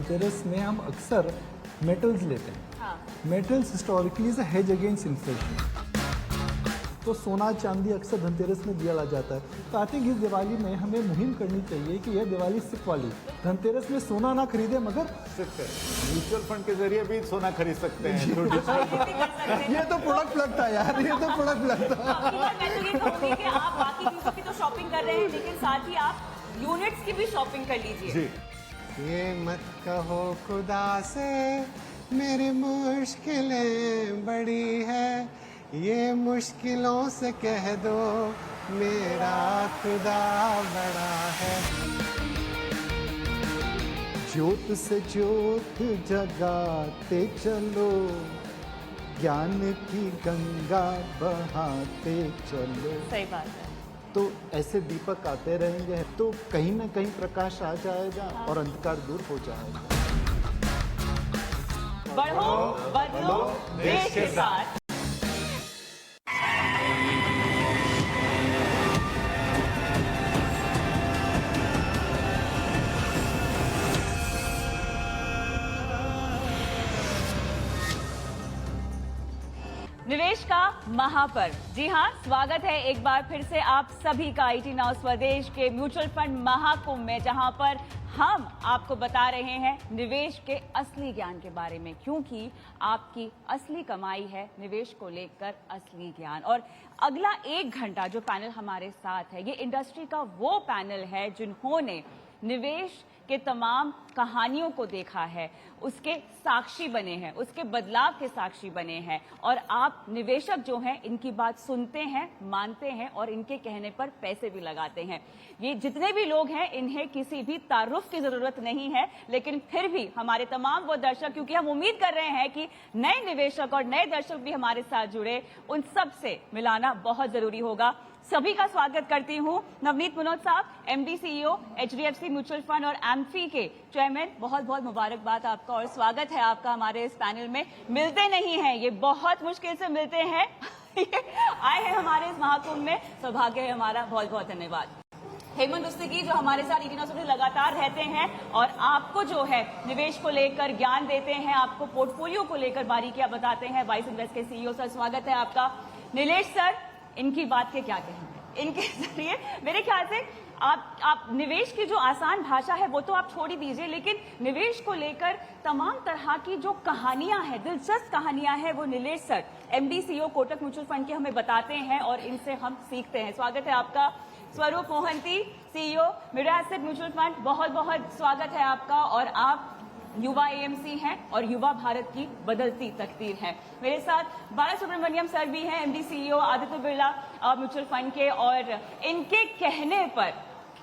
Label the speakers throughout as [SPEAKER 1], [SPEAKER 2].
[SPEAKER 1] धनतेरस में हम अक्सर मेटल्स लेते हैं।
[SPEAKER 2] हाँ।
[SPEAKER 1] Metals historically is a hedge against inflation. तो सोना चांदी अक्सर धनतेरस में दिया जाता है। तो आई थिंक इस दिवाली में हमें मुहिम करनी चाहिए कि यह दिवाली सिख वाली, धनतेरस में सोना ना खरीदे मगर
[SPEAKER 3] म्यूचुअल फंड के जरिए भी सोना खरीद सकते हैं।
[SPEAKER 1] ये तो प्रोडक्ट प्लग था यार, ये तो प्रोडक्ट प्लग था।
[SPEAKER 2] मैं तो ये कहूंगी कि आप बाकी चीजों की तो शॉपिंग कर रहे हैं, लेकिन साथ ही आप यूनिट्स की भी शॉपिंग कर लीजिए।
[SPEAKER 3] जी,
[SPEAKER 4] ये मत कहो खुदा से मेरी मुश्किलें बड़ी है, ये मुश्किलों से कह दो मेरा खुदा बड़ा है।
[SPEAKER 1] ज्योत से ज्योत जगाते चलो, ज्ञान की गंगा बहाते चलो।
[SPEAKER 2] सही बात है।
[SPEAKER 1] तो ऐसे दीपक आते रहेंगे तो कहीं ना कहीं प्रकाश आ जाएगा और अंधकार दूर हो जाएगा।
[SPEAKER 2] बढ़ो बदलो देश के साथ। निवेश का महापर्व। जी हाँ, स्वागत है एक बार फिर से आप सभी का IIT Now स्वदेश के म्यूचुअल फंड महाकुंभ में, जहां पर हम आपको बता रहे हैं निवेश के असली ज्ञान के बारे में, क्योंकि आपकी असली कमाई है निवेश को लेकर असली ज्ञान। और अगला 1 घंटा जो पैनल हमारे साथ है, ये इंडस्ट्री का वो पैनल है जिन्होंने निवेश के तमाम कहानियों को देखा है, उसके साक्षी बने हैं, उसके बदलाव के साक्षी बने हैं। और आप निवेशक जो हैं इनकी बात सुनते हैं, मानते हैं और इनके कहने पर पैसे भी लगाते हैं। ये जितने भी लोग हैं इन्हें किसी भी तारुफ की जरूरत नहीं है, लेकिन फिर भी हमारे तमाम वो दर्शक, क्योंकि हम उम्मीद कर रहे हैं कि नए निवेशक और नए दर्शक भी हमारे साथ जुड़े, उन सब से मिलाना बहुत जरूरी होगा। सभी का स्वागत करती हूं। नवनीत मनोज साहब, MD CEO HDFC mutual fund और एम्फी के चेयरमैन, बहुत बहुत मुबारकबाद आपका और स्वागत है आपका हमारे इस पैनल में। मिलते नहीं हैं, ये बहुत मुश्किल से मिलते हैं। आए हैं हमारे इस महाकुंभ में, सौभाग्य है हमारा। बहुत बहुत धन्यवाद। हेमंत उस्तिगी जो हमारे साथ IIT Now से लगातार रहते हैं और आपको जो है निवेश को लेकर ज्ञान देते हैं, आपको पोर्टफोलियो को लेकर बारीकियां बताते हैं। वाइस इन्वेस्ट के CEO सर, स्वागत है आपका। नीलेश सर, इनकी बात के क्या कहेंगे? इनके जरिए मेरे ख्याल से आप निवेश की जो आसान भाषा है वो तो आप छोड़ ही दीजिए, लेकिन निवेश को लेकर तमाम तरह की जो कहानियां हैं, दिलचस्प कहानियां हैं, वो Nilesh sir MD CEO Kotak mutual fund के हमें बताते हैं और इनसे हम सीखते हैं। स्वागत है आपका। Swarup Mohanty, CEO Mirae Asset mutual fund, बहुत बहुत स्वागत है आपका। और आप युवा AMC हैं और युवा भारत की बदलती तकदीर है। मेरे साथ बालासुब्रमण्यम सर भी हैं, MD CEO Aditya Birla mutual fund के, और इनके कहने पर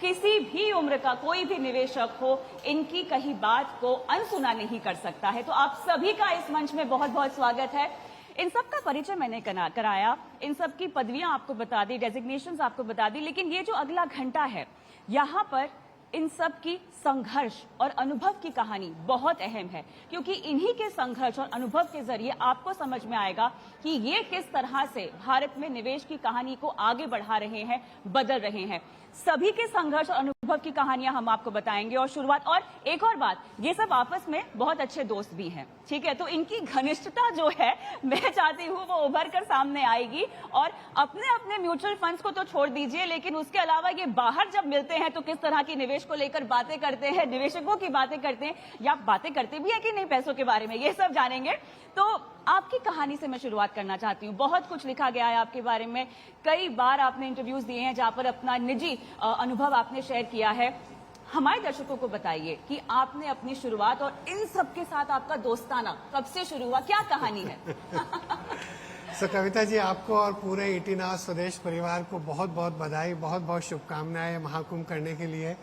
[SPEAKER 2] किसी भी उम्र का कोई भी निवेशक हो, इनकी कही बात को अनसुना नहीं कर सकता है। तो आप सभी का इस मंच में बहुत बहुत स्वागत है। इन सब का परिचय मैंने कराया, इन सब की पदवियां आपको बता दी, डेजिग्नेशंस आपको बता दी, लेकिन ये जो अगला घंटा है, यहाँ पर इन सब की संघर्ष और अनुभव की कहानी बहुत अहम है, क्योंकि इन्हीं के संघर्ष और अनुभव के जरिए आपको समझ में आएगा कि ये किस तरह से भारत में निवेश की कहानी को आगे बढ़ा रहे हैं, बदल रहे हैं। सभी के संघर्ष और अनुभव की कहानियां हम आपको बताएंगे। और शुरुआत, और एक और बात, ये सब आपस में बहुत अच्छे दोस्त भी हैं, ठीक है? तो इनकी घनिष्ठता जो है, मैं चाहती हूँ वो उभर कर सामने आएगी। और अपने अपने म्यूचुअल फंड्स को तो छोड़ दीजिए, लेकिन उसके अलावा ये बाहर जब मिलते हैं तो किस तरह की निवेश को लेकर बातें करते हैं, निवेशकों की बातें करते हैं, या बातें करते भी है कि नहीं पैसों के बारे में, ये सब जानेंगे। तो आपकी कहानी से मैं शुरुआत करना चाहती हूँ। बहुत कुछ लिखा गया है आपके बारे में, कई बार आपने इंटरव्यूज दिए हैं जहां पर अपना निजी अनुभव आपने शेयर किया है। हमारे दर्शकों को बताइए कि आपने अपनी शुरुआत और इन सब के साथ आपका दोस्ताना कब से शुरू हुआ, क्या कहानी है?
[SPEAKER 4] कविता जी, आपको और पूरे IIT Now स्वदेश परिवार को बहुत बहुत बधाई, बहुत बहुत शुभकामनाएं महाकुंभ करने के लिए।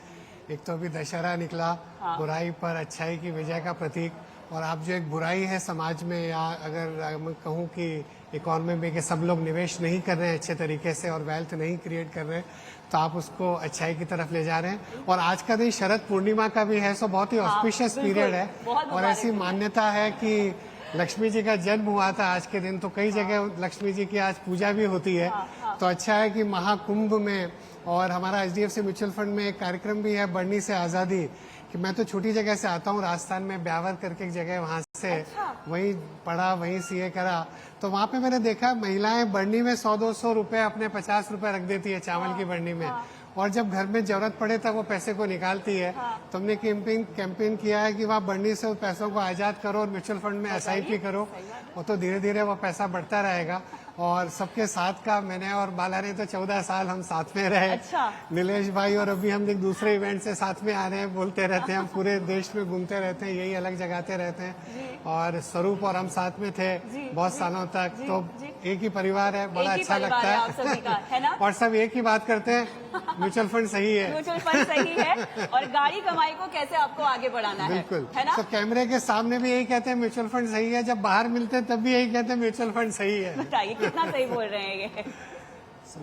[SPEAKER 4] एक तो अभी दशहरा निकला,
[SPEAKER 2] हाँ।
[SPEAKER 4] बुराई पर अच्छाई की विजय का प्रतीक, और आप जो एक बुराई है समाज में, या अगर मैं कहूँ कि इकोनॉमी में, कि सब लोग निवेश नहीं कर रहे हैं अच्छे तरीके से और वेल्थ नहीं क्रिएट कर रहे हैं, तो आप उसको अच्छाई की तरफ ले जा रहे हैं। और आज का दिन शरद पूर्णिमा का भी है, सो बहुत ही ऑस्पिशियस पीरियड है। और ऐसी मान्यता है कि लक्ष्मी जी का जन्म हुआ था आज के दिन, तो कई जगह लक्ष्मी जी की आज पूजा भी होती है। तो अच्छा है कि महाकुंभ में, और हमारा HDFC म्यूचुअल फंड में एक कार्यक्रम भी है, बढ़नी से आज़ादी, कि मैं तो छोटी जगह से आता हूँ, राजस्थान में ब्यावर करके एक जगह, वहां से वहीं पढ़ा, वहीं सीए करा। तो वहां पे मैंने देखा महिलाएं बर्नी में 100-200 रुपए अपने 50 रुपए रख देती है चावल की बर्नी में, और जब घर में जरूरत पड़े तब वो पैसे को निकालती है। तो हमने कैंपेन किया है कि वहाँ बर्नी से उस पैसों को आजाद करो और म्यूचुअल फंड में SIP करो, वो तो धीरे धीरे वो पैसा बढ़ता रहेगा। और सबके साथ का, मैंने और बाला ने तो 14 साल हम साथ में रहे।
[SPEAKER 2] अच्छा।
[SPEAKER 4] नीलेश भाई और अभी हम एक दूसरे इवेंट से साथ में आ रहे हैं, बोलते रहते हैं, हम पूरे देश में घूमते रहते हैं, यही अलग जगाते रहते हैं। और स्वरूप और हम साथ में थे बहुत सालों तक, तो एक ही परिवार है, बड़ा अच्छा लगता है,
[SPEAKER 2] आप सभी का, है ना?
[SPEAKER 4] और सब एक ही बात करते हैं, म्यूचुअल फंड सही है।
[SPEAKER 2] म्यूचुअल फंड सही है, और गाड़ी कमाई को कैसे आपको आगे बढ़ाना है,
[SPEAKER 4] बिल्कुल,
[SPEAKER 2] है ना?
[SPEAKER 4] तो कैमरे के सामने भी यही कहते हैं म्यूचुअल फंड सही है, जब बाहर मिलते हैं तब भी यही कहते हैं म्यूचुअल फंड सही है।
[SPEAKER 2] बताइए कितना सही बोल रहे हैं ये।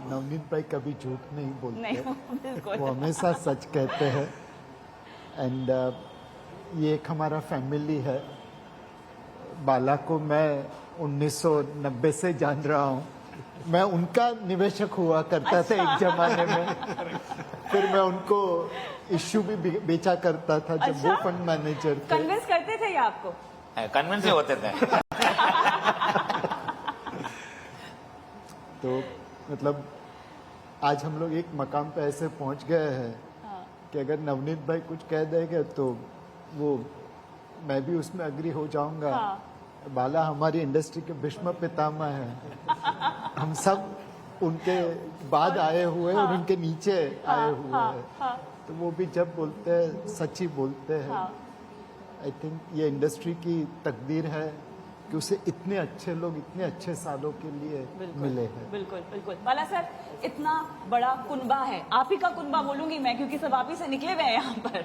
[SPEAKER 3] नवनीत भाई कभी झूठ नहीं बोलते,
[SPEAKER 2] नहीं, बिल्कुल।
[SPEAKER 3] वो हमेशा सच कहते हैं। एंड ये एक हमारा फैमिली है। बाला को मैं 1990 से जान रहा हूँ। मैं उनका निवेशक हुआ करता था एक जमाने में, फिर मैं उनको इश्यू भी बेचा करता था जब
[SPEAKER 2] अच्छा?
[SPEAKER 3] वो फंड मैनेजर थे।
[SPEAKER 2] कन्विंस करते थे ये आपको?
[SPEAKER 5] कन्विंस ही होते थे।
[SPEAKER 3] तो मतलब आज हम लोग एक मकाम पे ऐसे पहुंच गए हैं कि अगर नवनीत भाई कुछ कह देंगे तो वो मैं भी उसमें अग्री हो जाऊंगा। बाला हमारी इंडस्ट्री के भीष्म पितामह हैं। हम सब उनके बाद आए हुए और उनके नीचे आए हुए हैं, तो वो भी जब बोलते हैं सच ही बोलते हैं। आई थिंक ये इंडस्ट्री की तकदीर है कि उसे इतने अच्छे लोग इतने अच्छे सालों के लिए मिले हैं।
[SPEAKER 2] बिल्कुल बिल्कुल। बाला सर, इतना बड़ा कुनबा है, आप ही का कुनबा बोलूंगी मैं, क्योंकि सब आप ही से निकले हुए हैं यहाँ पर।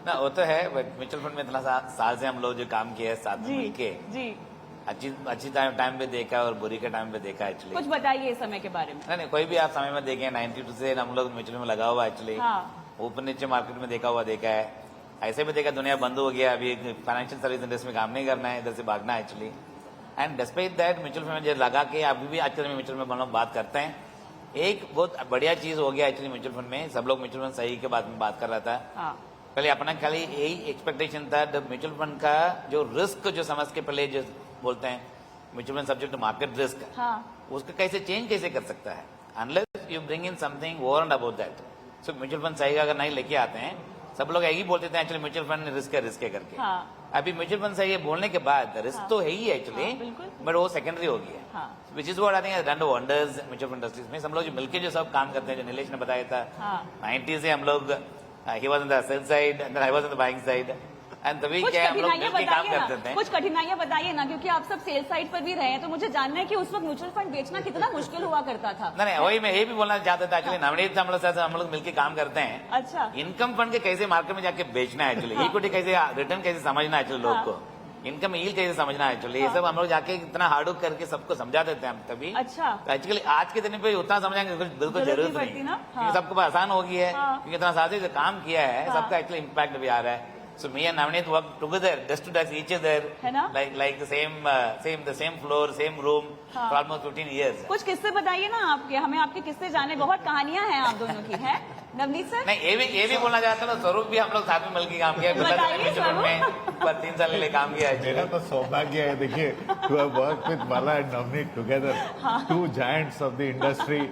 [SPEAKER 5] ना वो तो है, बट म्यूचुअल फंड में इतना साल से हम लोग जो काम किया है साथ में मिलके,
[SPEAKER 2] जी,
[SPEAKER 5] अच्छी टाइम पे देखा और बुरी के टाइम पे देखा एक्चुअली।
[SPEAKER 2] कुछ बताइए इस समय के बारे में।
[SPEAKER 5] नहीं, कोई भी आप समय में देखें, 92 से हम लोग म्यूचुअल में लगा हुआ एक्चुअली। ऊपर नीचे मार्केट में देखा है, ऐसे भी देखा दुनिया बंद हो गया, अभी फाइनेंशियल सर्विस इंडस्ट्री में काम नहीं करना है, इधर से भागना है actually. And despite that mutual fund में लगा के अभी भी आजकल में म्यूचुअल में बात करते हैं। एक बहुत बढ़िया चीज हो गया एक्चुअली म्यूचुअल फंड में, सब लोग म्यूचुअल फंड सही के बारे में बात कर रहा था। पहले अपना खाली यही एक्सपेक्टेशन था म्यूचुअल फंड का जो रिस्क जो समझ के पहले जो बोलते हैं mutual fund subject to market risk, उसका कैसे चेंज कैसे कर सकता है unless you bring in something over and about that. So mutual fund सही अगर नहीं लेके आते हैं, सब लोग यही बोलते थे एक्चुअली म्यूचुअल फंड रिस्क है करके। अभी म्यूचुअल फंड सही है बोलने के बाद रिस्क तो है ही एक्चुअली, बट वो सेकेंडरी हो गया, which is what I think done wonders mutual fund industries में। हम लोग जो मिलके जो सब काम करते हैं, जो नीलेश ने बताया था 90 से हम लोग, he was on the sell side and I was on the buying side, and तभी क्या हम लोग मिलके काम करते थे।
[SPEAKER 2] कुछ कठिनाइयां बताइए ना, क्योंकि आप सब सेल साइड पर भी रहे हैं, तो मुझे जानना है कि उस वक्त म्यूचुअल फंड बेचना कितना मुश्किल हुआ करता था।
[SPEAKER 5] नहीं, वही मैं ये भी बोलना चाहता था एक्चुअली। नवनीत हम लोग मिलकर काम करते हैं।
[SPEAKER 2] अच्छा।
[SPEAKER 5] इनकम फंड के कैसे मार्केट में जाके बेचना है एक्चुअली, इक्विटी कैसे रिटर्न कैसे समझना है एक्चुअली, लोग को इनकम यील्ड कैसे समझना है एक्चुअली, ये सब हम लोग जाके इतना हार्ड वर्क करके सबको समझा देते हैं हम तभी।
[SPEAKER 2] अच्छा।
[SPEAKER 5] तो एक्चुअली आज के दिन पे उतना समझाएंगे बिल्कुल जरूरत नहीं, क्योंकि सबको आसान हो गई है, क्योंकि इतना साथ से काम किया है, सबका एक्चुअली इम्पैक्ट भी आ रहा है। So me and Navneet work together just to touch each other, like the same floor, same room for almost 15 years.
[SPEAKER 2] कुछ किस्से बताइए ना आपके, हमें आपके किस्से जाने, बहुत कहानियां हैं आप दोनों की, हैं नवनीत सर?
[SPEAKER 5] नहीं, ये भी बोलना चाहता हूँ, स्वरूप भी हम लोग साथ में मिलकर काम किया है, पर 3 साल पहले काम किया है।
[SPEAKER 3] मेरा तो सौभाग्य है, देखिए, to have worked with Bala and Navneet together, two giants of the industry।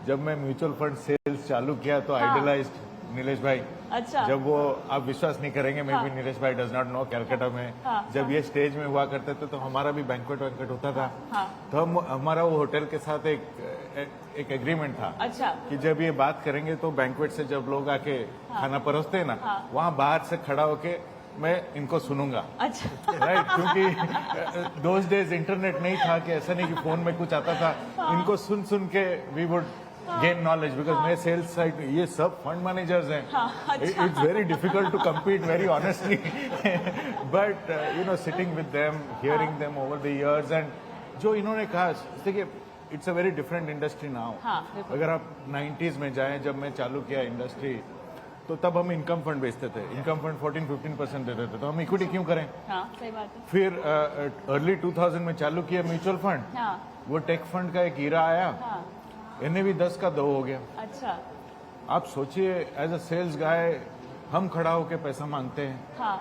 [SPEAKER 3] जब मैं म्यूचुअल फंड सेल्स चालू किया तो आइडलाइज्ड नीलेश भाई।
[SPEAKER 2] अच्छा।
[SPEAKER 3] जब वो, आप विश्वास नहीं करेंगे, मैं भी नीलेश भाई डज नॉट नो, कैलकाटा में जब ये स्टेज में हुआ करते थे तो हमारा भी बैंक्वेट होता था। तो हमारा वो होटल के साथ एक एग्रीमेंट था।
[SPEAKER 2] अच्छा।
[SPEAKER 3] कि जब ये बात करेंगे तो बैंक्वेट से जब लोग आके खाना परोसते हैं ना, वहाँ बाहर से खड़ा होके मैं इनको सुनूंगा।
[SPEAKER 2] अच्छा।
[SPEAKER 3] राइट, क्योंकि दोज डेज इंटरनेट नहीं था कि ऐसा नहीं कि फोन में कुछ आता था, इनको सुन के we would gain knowledge, because मेरे सेल्स साइड ये सब फंड मैनेजर्स हैं। It's very difficult to compete very honestly, but you know sitting with them, hearing them over the years, and जो इन्होंने कहा, देखिए it's a very different industry now. अगर आप 90s में जाएं, जब मैं चालू किया इंडस्ट्री, तो तब हम इनकम फंड बेचते थे, इनकम फंड 14-15% देते थे, तो हम इक्विटी क्यों करें?
[SPEAKER 2] सही बात है।
[SPEAKER 3] फिर अर्ली 2000 में चालू किया म्यूचुअल फंड, वो टेक फंड का एक ईरा आया, इन्हें भी 10 का 2 हो गया।
[SPEAKER 2] अच्छा।
[SPEAKER 3] आप सोचिए, एज अ सेल्स गाय
[SPEAKER 6] हम खड़ा होकर पैसा मांगते हैं।
[SPEAKER 2] हाँ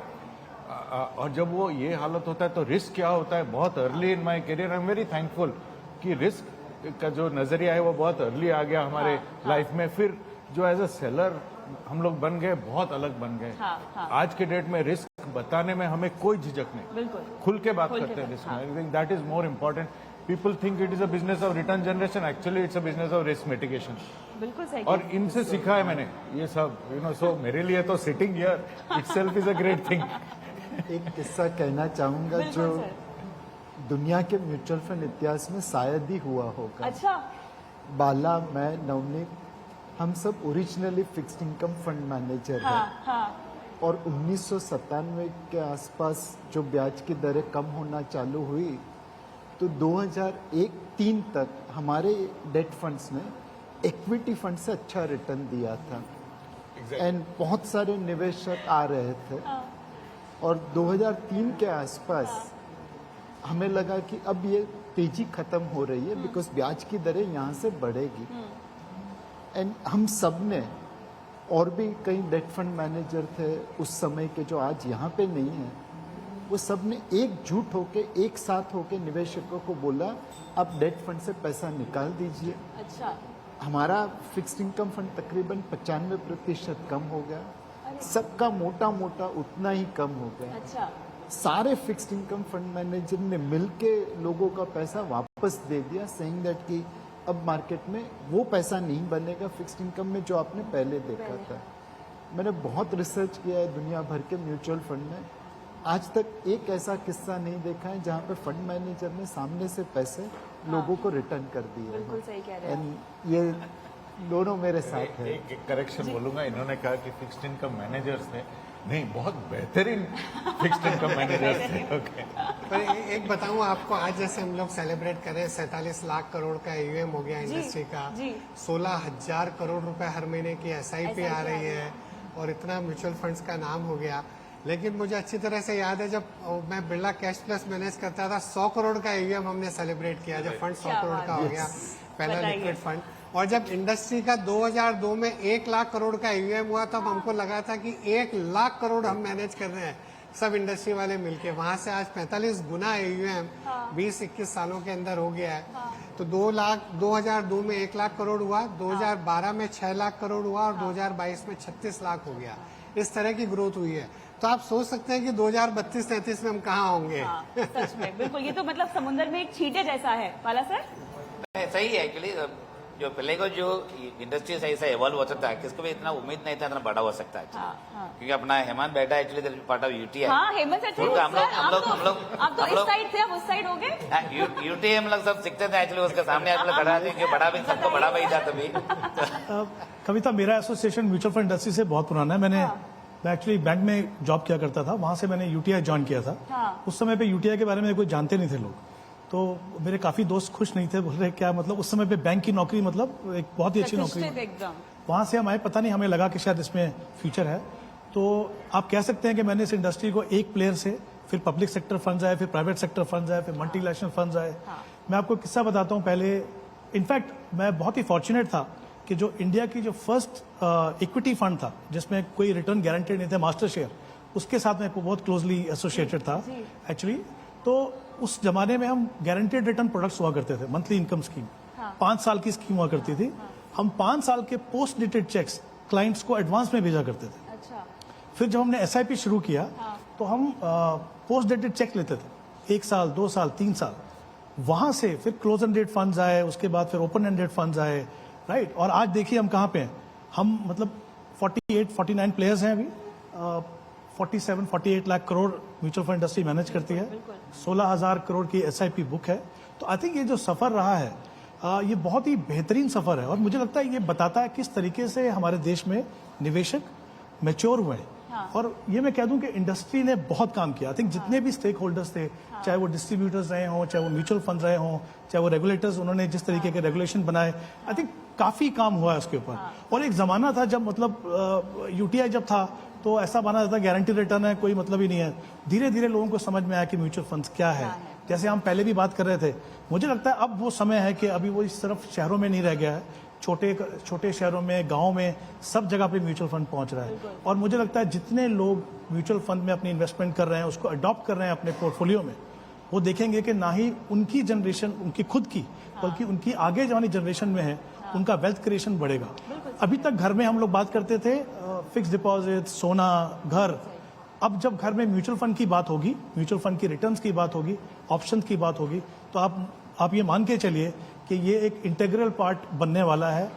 [SPEAKER 6] और जब वो ये हालत होता है तो रिस्क क्या होता है, बहुत early in my career I am very thankful कि रिस्क का जो नजरिया है वो बहुत अर्ली आ गया हमारे लाइफ में। फिर जो एज अ सेलर हम लोग बन गए, बहुत अलग बन गए। आज के डेट में रिस्क बताने में हमें कोई झिझक नहीं,
[SPEAKER 2] बिल्कुल
[SPEAKER 6] खुल के बात करते हैं रिस्क में। I think that is more important. People think it is a business of return generation, actually it's a business of risk mitigation.
[SPEAKER 2] बिल्कुल सही।
[SPEAKER 6] और इनसे सीखा है मैंने ये सब, यू नो। सो मेरे लिए तो sitting here itself is a great thing.
[SPEAKER 3] एक किस्सा कहना चाहूंगा जो दुनिया के म्यूचुअल फंड इतिहास में शायद ही हुआ होगा।
[SPEAKER 2] अच्छा।
[SPEAKER 3] बाला, मैं, नवनीत, हम सब originally fixed income fund manager हैं। और 1997 के आसपास जो ब्याज की दरें कम होना चालू हुई तो 2001-03 तक हमारे डेट फंड्स ने इक्विटी फंड से अच्छा रिटर्न दिया था। एंड बहुत सारे निवेशक आ रहे थे। और 2003 के आसपास हमें लगा कि अब ये तेजी खत्म हो रही है बिकॉज ब्याज की दरें यहाँ से बढ़ेगी। एंड हम सब ने, और भी कई डेट फंड मैनेजर थे उस समय के जो आज यहाँ पे नहीं है, वो सब ने एकजुट होके एक साथ होके निवेशकों को बोला आप डेट फंड से पैसा निकाल दीजिए।
[SPEAKER 2] अच्छा।
[SPEAKER 3] हमारा फिक्स्ड इनकम फंड तकरीबन 95% कम हो गया, सबका मोटा मोटा उतना ही कम हो गया।
[SPEAKER 2] अच्छा।
[SPEAKER 3] सारे फिक्स्ड इनकम फंड मैनेजर ने मिलके लोगों का पैसा वापस दे दिया, सेइंग दैट कि अब मार्केट में वो पैसा नहीं बनेगा फिक्स्ड इनकम में जो आपने पहले देखा था। मैंने बहुत रिसर्च किया है दुनिया भर के म्यूचुअल फंड में, आज तक एक ऐसा किस्सा नहीं देखा है जहाँ पे फंड मैनेजर ने सामने से पैसे लोगों को रिटर्न कर दिए।
[SPEAKER 2] बिल्कुल सही कह रहे हैं।
[SPEAKER 3] एंड ये दोनों मेरे साथ है।
[SPEAKER 6] एक करेक्शन बोलूंगा, इन्होंने कहा कि फिक्स्ड इनकम मैनेजर्स थे, नहीं बहुत बेहतरीन फिक्स्ड इनकम मैनेजर्स थे। ओके।
[SPEAKER 4] पर एक बताऊं आपको, आज जैसे हम लोग सेलिब्रेट करें 47 लाख करोड़ का AUM हो गया इंडस्ट्री का, 16,000 करोड़ रुपए हर महीने की SIP आ रही है और इतना म्यूचुअल फंड्स का नाम हो गया। लेकिन मुझे अच्छी तरह से याद है जब मैं बिरला कैश प्लस मैनेज करता था, 100 करोड़ का AUM हमने सेलिब्रेट किया जब फंड 100 करोड़ का हो गया, पहला लिक्विड फंड। और जब इंडस्ट्री का 2002 में 1 लाख करोड़ का AUM हुआ तब हमको लगा था कि 1 लाख करोड़ हम मैनेज कर रहे हैं सब इंडस्ट्री वाले मिलके। वहां से आज 45 गुना AUM 20-21 सालों के अंदर हो गया है। तो 2002 में 1 लाख करोड़ हुआ, 2012 में 6 लाख करोड़ हुआ और 2022 में 36 लाख हो गया। इस तरह की ग्रोथ हुई है। तो आप सोच सकते हैं कि 2032-33 में हम कहाँ होंगे।
[SPEAKER 2] सच में बिल्कुल, ये तो मतलब समुद्र में एक छींटे जैसा है। पाला सर
[SPEAKER 5] सही है एक्चुअली। जो पहले को जो इंडस्ट्री सही से इवॉल्व होता था, किसको भी इतना उम्मीद नहीं था इतना बड़ा हो सकता है। क्योंकि अपना हेमंत बैठा एक्चुअली पार्ट ऑफ UTI।
[SPEAKER 2] हाँ, हेमंत सर थे। आप तो इस साइड थे, आप उस साइड हो गए।
[SPEAKER 5] UTI हम लोग सब सीखते थे एक्चुअली, उसके सामने आज खड़ा थे, बड़ा भी सबको बड़ा भाई था तभी।
[SPEAKER 1] कविता, मेरा एसोसिएशन म्यूचुअल फंड इंडस्ट्री से बहुत पुराना है। मैं एक्चुअली बैंक में जॉब किया करता था, वहां से मैंने UTI ज्वाइन किया था। उस समय पे UTI के बारे में कोई जानते नहीं थे लोग, तो मेरे काफी दोस्त खुश नहीं थे, बोल रहे क्या मतलब उस समय पे बैंक की नौकरी मतलब एक बहुत ही अच्छी नौकरी। वहां से हम आए, पता नहीं हमें लगा कि शायद इसमें फ्यूचर है। तो आप कह सकते हैं कि मैंने इस इंडस्ट्री को एक प्लेयर से, फिर पब्लिक सेक्टर फंड्स आए, फिर प्राइवेट सेक्टर फंड्स आए, फिर मल्टीनेशनल फंड्स आए। मैं आपको किस्सा बताता हूँ। पहले इनफैक्ट मैं बहुत ही फॉर्चुनेट था कि जो इंडिया की जो फर्स्ट इक्विटी फंड था जिसमें कोई रिटर्न गारंटेड नहीं थे, मास्टर शेयर, उसके साथ मैं बहुत क्लोजली एसोसिएटेड था एक्चुअली। तो उस जमाने में हम गारंटेड रिटर्न प्रोडक्ट्स हुआ करते थे, मंथली इनकम स्कीम। 5 साल की स्कीम हुआ करती थी। हम 5 साल के पोस्ट डेटेड चेक्स क्लाइंट्स को एडवांस में भेजा करते थे।
[SPEAKER 2] अच्छा।
[SPEAKER 1] फिर जब हमने SIP शुरू किया तो हम पोस्ट डेटेड चेक लेते थे, 1 साल, 2 साल, 3 साल। वहां से फिर क्लोज एंडेड फंड्स आए, उसके बाद फिर ओपन एंडेड फंड्स आए, राइट। और आज देखिए हम कहाँ पे हैं। हम मतलब 48-49 प्लेयर्स हैं अभी। 47-48 lakh crore mutual fund industry manage करती है। 16,000 करोड़ की SIP बुक है। तो आई थिंक ये जो सफर रहा है ये बहुत ही बेहतरीन सफर है। और मुझे लगता है ये बताता है किस तरीके से हमारे देश में निवेशक मैच्योर हुए हैं। और ये मैं कह दूं कि इंडस्ट्री ने बहुत काम किया। आई थिंक जितने भी स्टेक होल्डर्स थे, चाहे वो डिस्ट्रीब्यूटर्स रहे हों, चाहे वो म्यूचुअल फंड रहे हों, चाहे वो रेगुलेटर्स, उन्होंने जिस तरीके के रेगुलेशन बनाए, आई थिंक काफी काम हुआ है उसके ऊपर। और एक जमाना था जब मतलब UTI जब था तो ऐसा बना जाता गारंटी रिटर्न है, कोई मतलब ही नहीं है। धीरे धीरे लोगों को समझ में आया कि म्यूचुअल फंड्स क्या है। जैसे हम पहले भी बात कर रहे थे, मुझे लगता है अब वो समय है कि अभी वो इस तरफ शहरों में नहीं रह गया है, छोटे शहरों में, गाँव में, सब जगह पे म्यूचुअल फंड पहुंच रहा है। और मुझे लगता है जितने लोग म्यूचुअल फंड में अपनी इन्वेस्टमेंट कर रहे हैं, उसको अडॉप्ट कर रहे हैं अपने पोर्टफोलियो में, वो देखेंगे कि ना ही उनकी जनरेशन, उनकी खुद की, बल्कि उनकी आगे जाने जनरेशन में है, उनका वेल्थ क्रिएशन बढ़ेगा। अभी तक घर में हम लोग बात करते थे फिक्स डिपॉजिट, सोना, घर। अब जब घर में म्यूचुअल फंड की बात होगी, म्यूचुअल फंड की रिटर्न्स की बात होगी, ऑप्शन की बात होगी, तो आप ये मान के चलिए कि ये एक इंटीग्रल पार्ट बनने वाला है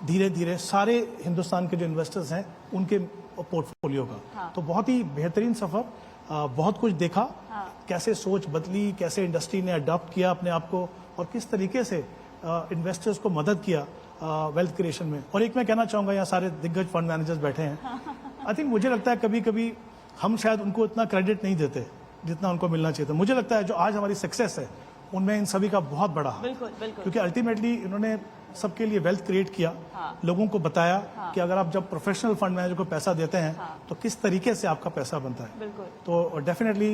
[SPEAKER 1] धीरे धीरे सारे हिंदुस्तान के जो इन्वेस्टर्स हैं उनके पोर्टफोलियो का। तो बहुत ही बेहतरीन सफर, बहुत कुछ देखा, कैसे सोच बदली, कैसे इंडस्ट्री ने अडॉप्ट किया अपने आप को, और किस तरीके से इन्वेस्टर्स को मदद किया वेल्थ क्रिएशन में। और एक मैं कहना चाहूंगा, यहाँ सारे दिग्गज फंड मैनेजर्स बैठे हैं, आई थिंक मुझे लगता है कभी कभी हम शायद उनको इतना क्रेडिट नहीं देते जितना उनको मिलना चाहिए था। मुझे लगता है जो आज हमारी सक्सेस है उनमें इन सभी का बहुत बड़ा हाथ,
[SPEAKER 2] बिल्कुल बिल्कुल,
[SPEAKER 1] क्योंकि अल्टीमेटली इन्होंने सबके लिए वेल्थ क्रिएट किया, लोगों को बताया कि अगर आप जब प्रोफेशनल फंड मैनेजर को पैसा देते हैं तो किस तरीके से आपका पैसा बनता है।
[SPEAKER 2] बिल्कुल।
[SPEAKER 1] तो definitely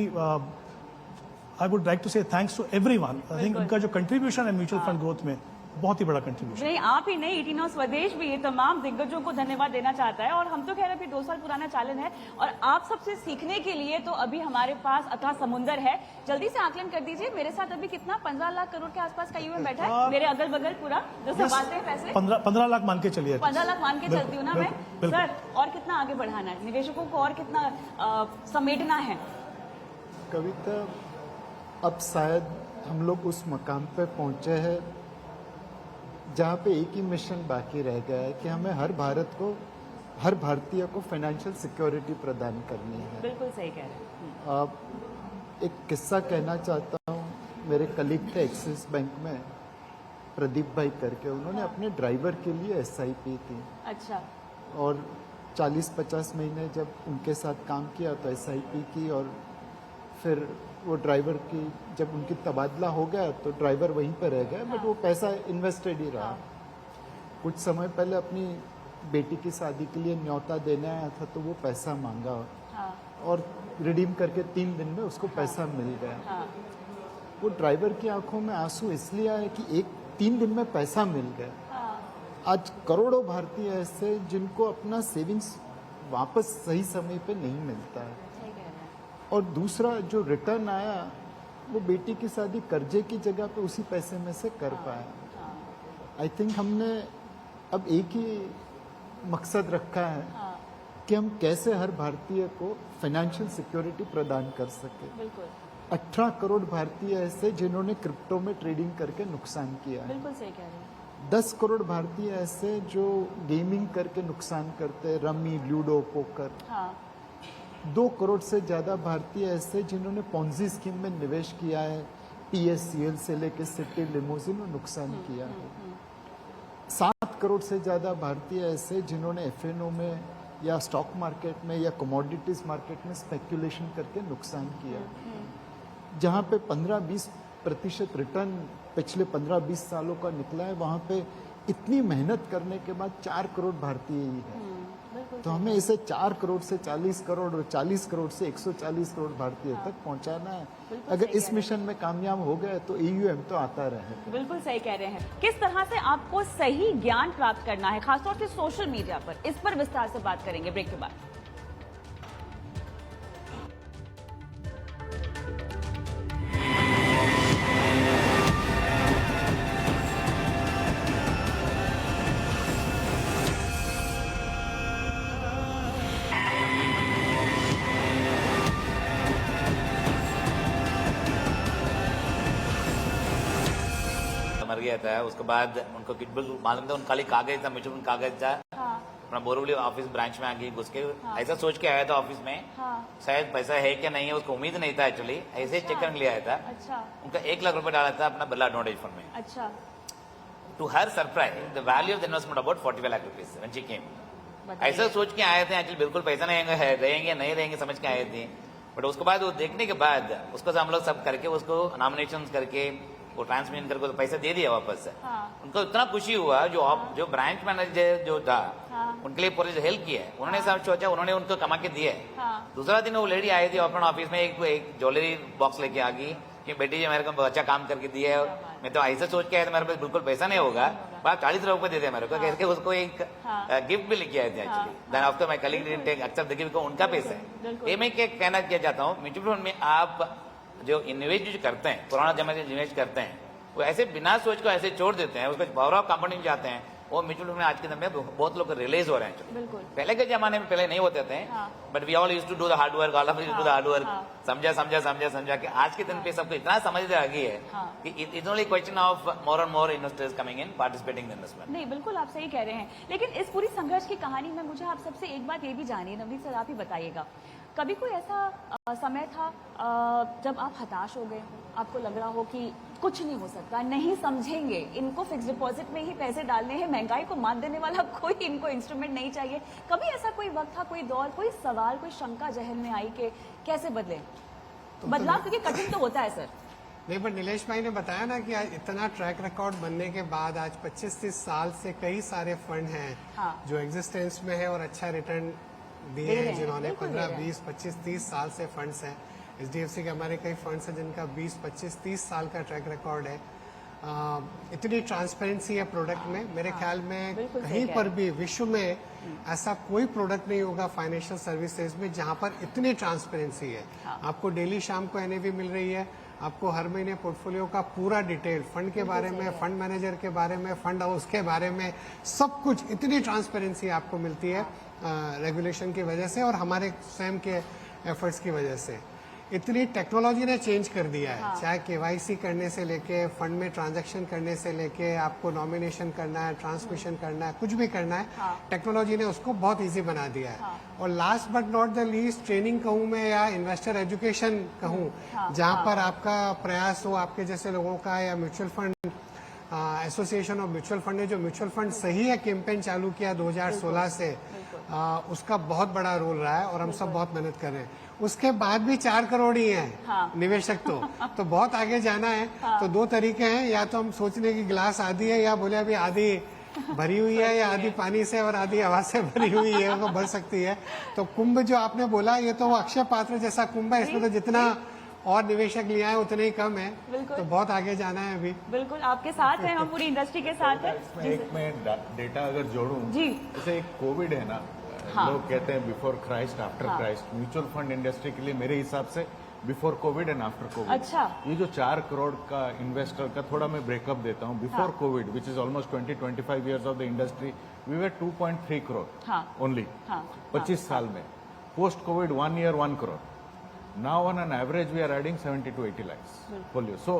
[SPEAKER 1] I would like to say thanks to everyone. I think उनका जो कंट्रीब्यूशन है म्यूचुअल फंड ग्रोथ में, बहुत ही बड़ा कंट्रीब्यूशन।
[SPEAKER 2] नहीं, आप ही नहीं, 18 स्वदेश भी ये तमाम दिग्गजों को धन्यवाद देना चाहता है। और हम तो कह रहे हैं 2 साल पुराना चैलेंज है, और आप सबसे सीखने के लिए तो अभी हमारे पास अथाह समुंदर है। जल्दी से आकलन कर दीजिए, मेरे साथ अभी कितना 15 लाख करोड़ के आसपास का यूएम बैठा है, मेरे अगल बगल पूरा जो संभालते हैं पैसे।
[SPEAKER 1] 15 लाख मान के चलिए,
[SPEAKER 2] 15 लाख मान के चलती हूँ ना मैं सर। और कितना आगे बढ़ाना है निवेशकों को, और कितना समेटना है?
[SPEAKER 3] कविता, अब शायद हम लोग उस मकाम पे पहुंचे हैं जहाँ पे एक ही मिशन बाकी रह गया है कि हमें हर भारतीय को फाइनेंशियल सिक्योरिटी प्रदान करनी है।
[SPEAKER 2] बिल्कुल सही कह रहे हैं।
[SPEAKER 3] एक किस्सा कहना चाहता हूँ। मेरे कलीग थे एक्सिस बैंक में, प्रदीप भाई करके, उन्होंने अपने ड्राइवर के लिए SIP थी।
[SPEAKER 2] अच्छा।
[SPEAKER 3] और 40-50 महीने जब उनके साथ काम किया तो SIP की, और फिर वो ड्राइवर की जब उनकी तबादला हो गया तो ड्राइवर वहीं पर रह गया, बट वो पैसा इन्वेस्टेड ही रहा। कुछ समय पहले अपनी बेटी की शादी के लिए न्योता देने आया था तो वो पैसा मांगा, और रिडीम करके 3 दिन में उसको पैसा मिल गया। वो ड्राइवर की आंखों में आंसू इसलिए आए कि 3 दिन में पैसा मिल गया। आज करोड़ों भारतीय ऐसे जिनको अपना सेविंग्स वापस सही समय पे नहीं मिलता है। और दूसरा जो रिटर्न आया वो बेटी की शादी कर्जे की जगह पे उसी पैसे में से कर पाया। आई थिंक हमने अब एक ही मकसद रखा है कि हम कैसे हर भारतीय को फाइनेंशियल सिक्योरिटी प्रदान कर सके। 18 करोड़ भारतीय ऐसे जिन्होंने क्रिप्टो में ट्रेडिंग करके नुकसान किया है।
[SPEAKER 2] बिल्कुल सही कह रहे हैं।
[SPEAKER 3] 10 करोड़ भारतीय ऐसे जो गेमिंग करके नुकसान करते हैं, रमी, लूडो, पोकर। 2 करोड़ से ज्यादा भारतीय ऐसे जिन्होंने पॉन्जी स्कीम में निवेश किया है, PSCL से लेकर सिटी, लिमोजिन और नुकसान किया है। 7 करोड़ से ज्यादा भारतीय ऐसे जिन्होंने FNO में या स्टॉक मार्केट में या कमोडिटीज मार्केट में स्पेक्यूलेशन करके नुकसान किया। जहाँ पे 15-20% रिटर्न पिछले 15-20 सालों का निकला है, वहाँ पे इतनी मेहनत करने के बाद 4 करोड़ भारतीय ही है। तो हमें इसे 4 करोड़ से 40 करोड़ और 40 करोड़ से 140 करोड़ भारतीय तक पहुंचाना है। अगर इस मिशन में कामयाब हो गए तो AUM तो आता रहेगा।
[SPEAKER 2] बिल्कुल सही कह रहे हैं। किस तरह से आपको सही ज्ञान प्राप्त करना है, खासतौर से सोशल मीडिया पर, इस पर विस्तार से बात करेंगे ब्रेक के बाद।
[SPEAKER 5] मर गया था, उसके बाद उनको बिल्कुल मालूम था, उन खाली कागज था, म्यूचुअल फंड कागज था। अपना बोरीवली ऑफिस ब्रांच में आके घुस के ऐसा सोच के आया था ऑफिस में, शायद पैसा है क्या नहीं है उसको उम्मीद नहीं था। एक्चुअली ऐसे चेक करने लिए आया था। उनका 1 लाख रुपए डाला था अपना बिरला एडवांटेज फंड में।
[SPEAKER 2] अच्छा।
[SPEAKER 5] To her surprise the value of the investment about 45 lakh rupees when she came. ऐसा सोच के आए थे, एक्चुअली बिल्कुल पैसा नहीं रहेंगे नहीं रहेंगे समझ के आए थे। बट उसके बाद वो देखने के बाद उसको हम लोग सब करके उसको नॉमिनेशन करके वो ट्रांसमिशन करके तो पैसा दे दिया वापस। उनको इतना खुशी हुआ, जो ब्रांच मैनेजर जो था उनके लिए पूरी हेल्प किया है उन्होंने, सब सोचा उन्होंने उनको कमा के दिए। दूसरा दिन वो लेडी आई थी अपना ऑफिस में, एक ज्वेलरी बॉक्स लेके आ गई, कि बेटी जी मेरे को बहुत अच्छा काम करके दिया है, मैं तो ऐसे सोच के आया तो मेरे पास बिल्कुल पैसा नहीं होगा, आप 40 रुपए दे दिया मेरे को, कहकर उसको एक गिफ्ट भी लेके आए थे actually. Then after my colleague didn't take accept the gift, उनका पैसा है। ये मैं क्या कहना चाहता हूँ, म्यूचुअल फंड में आप जो इन्वेस्ट जो करते हैं, पुराना जमाने में इन्वेस्ट करते हैं, वो ऐसे बिना सोच को ऐसे छोड़ देते हैं, उसको पावर ऑफ कंपनी में जाते हैं, वो म्यूचुअल फंड में आज के दिन में बहुत लोग रिलीज हो रहे हैं।
[SPEAKER 2] बिल्कुल।
[SPEAKER 5] पहले के जमाने में पहले नहीं होते थे, but we all used to do the hard work, all of used to do the hard work, समझा कि आज के दिन पे सबको इतना समझ आ गई है कि it's only question of more and more investors coming in participating in investment.
[SPEAKER 2] नहीं, बिल्कुल आप सही कह रहे हैं, लेकिन इस पूरी संघर्ष की कहानी में मुझे आप सबसे एक बात ये भी जानिए, नवनीत सर आप ही बताइएगा, कभी कोई ऐसा समय था जब आप हताश हो गए, आपको लग रहा हो कि कुछ नहीं हो सकता, नहीं समझेंगे, इनको फिक्स डिपॉजिट में ही पैसे डालने हैं, महंगाई को मात देने वाला कोई इनको इंस्ट्रूमेंट नहीं चाहिए, कभी ऐसा कोई वक्त था, कोई दौर, कोई सवाल, कोई शंका जहन में आई कि कैसे बदले? बदलाव क्योंकि कठिन तो होता है सर।
[SPEAKER 4] नहीं, पर नीलेश भाई ने बताया ना कि आज इतना ट्रैक रिकॉर्ड बनने के बाद आज 25-30 साल से कई सारे फंड हैं जो एग्जिस्टेंस में है और अच्छा रिटर्न दिए हैं, जिन्होंने 15, 20, 25, 30 साल से फंड्स हैं। HDFC के हमारे कई फंड्स हैं जिनका 20, 25, 30 साल का ट्रैक रिकॉर्ड है। इतनी ट्रांसपेरेंसी है प्रोडक्ट में, मेरे ख्याल में कहीं पर भी विश्व में ऐसा कोई प्रोडक्ट नहीं होगा फाइनेंशियल सर्विसेज में जहां पर इतनी ट्रांसपेरेंसी है। आपको डेली शाम को NAV मिल रही है, आपको हर महीने पोर्टफोलियो का पूरा डिटेल, फंड के बारे में, फंड मैनेजर के बारे में, फंड हाउस के बारे में, सब कुछ, इतनी ट्रांसपेरेंसी आपको मिलती है रेगुलेशन की वजह से और हमारे स्वयं के एफर्ट्स की वजह से। इतनी टेक्नोलॉजी ने चेंज कर दिया है, चाहे KYC करने से लेके, फंड में ट्रांजैक्शन करने से लेके, आपको नॉमिनेशन करना है, ट्रांसमिशन करना है, कुछ भी करना है, टेक्नोलॉजी ने उसको बहुत इजी बना दिया है। और last but not the least, training कहूँ मैं या इन्वेस्टर एजुकेशन कहूँ, जहाँ पर आपका प्रयास हो, आपके जैसे लोगों का, या mutual fund association of mutual fund ने जो म्यूचुअल फंड सही है कैंपेन चालू किया 2016 से, उसका बहुत बड़ा रोल रहा है और हम सब बहुत मेहनत कर रहे हैं। उसके बाद भी 4 करोड़ ही हैं निवेशक तो बहुत आगे जाना है। तो 2 तरीके हैं, या तो हम सोचने की गिलास आधी है, या बोले अभी आधी भरी हुई है, या आधी पानी से और आधी हवा से भरी हुई है, वो भर सकती है। तो कुंभ जो आपने बोला, ये तो वो अक्षय पात्र जैसा कुंभ है, इसमें तो जितना और निवेशक लिया है उतने ही कम है, तो बहुत आगे जाना है अभी।
[SPEAKER 2] बिल्कुल आपके साथ हैं, हम पूरी इंडस्ट्री के साथ हैं।
[SPEAKER 6] इसमें एक मैं डेटा अगर जोड़ूं,
[SPEAKER 2] जी,
[SPEAKER 6] जैसे एक कोविड है ना, लोग कहते हैं before Christ after Christ, mutual fund industry के लिए मेरे हिसाब से before Covid and after Covid.
[SPEAKER 2] अच्छा,
[SPEAKER 6] ये जो 4 करोड़ का इन्वेस्टर का थोड़ा मैं ब्रेकअप देता हूँ। Before Covid which is almost 20-25 years of the industry, we were 2.3 crore only 25 साल में। Post Covid 1 year 1 crore. Now on an average we are adding 70 to 80 lakhs portfolio. So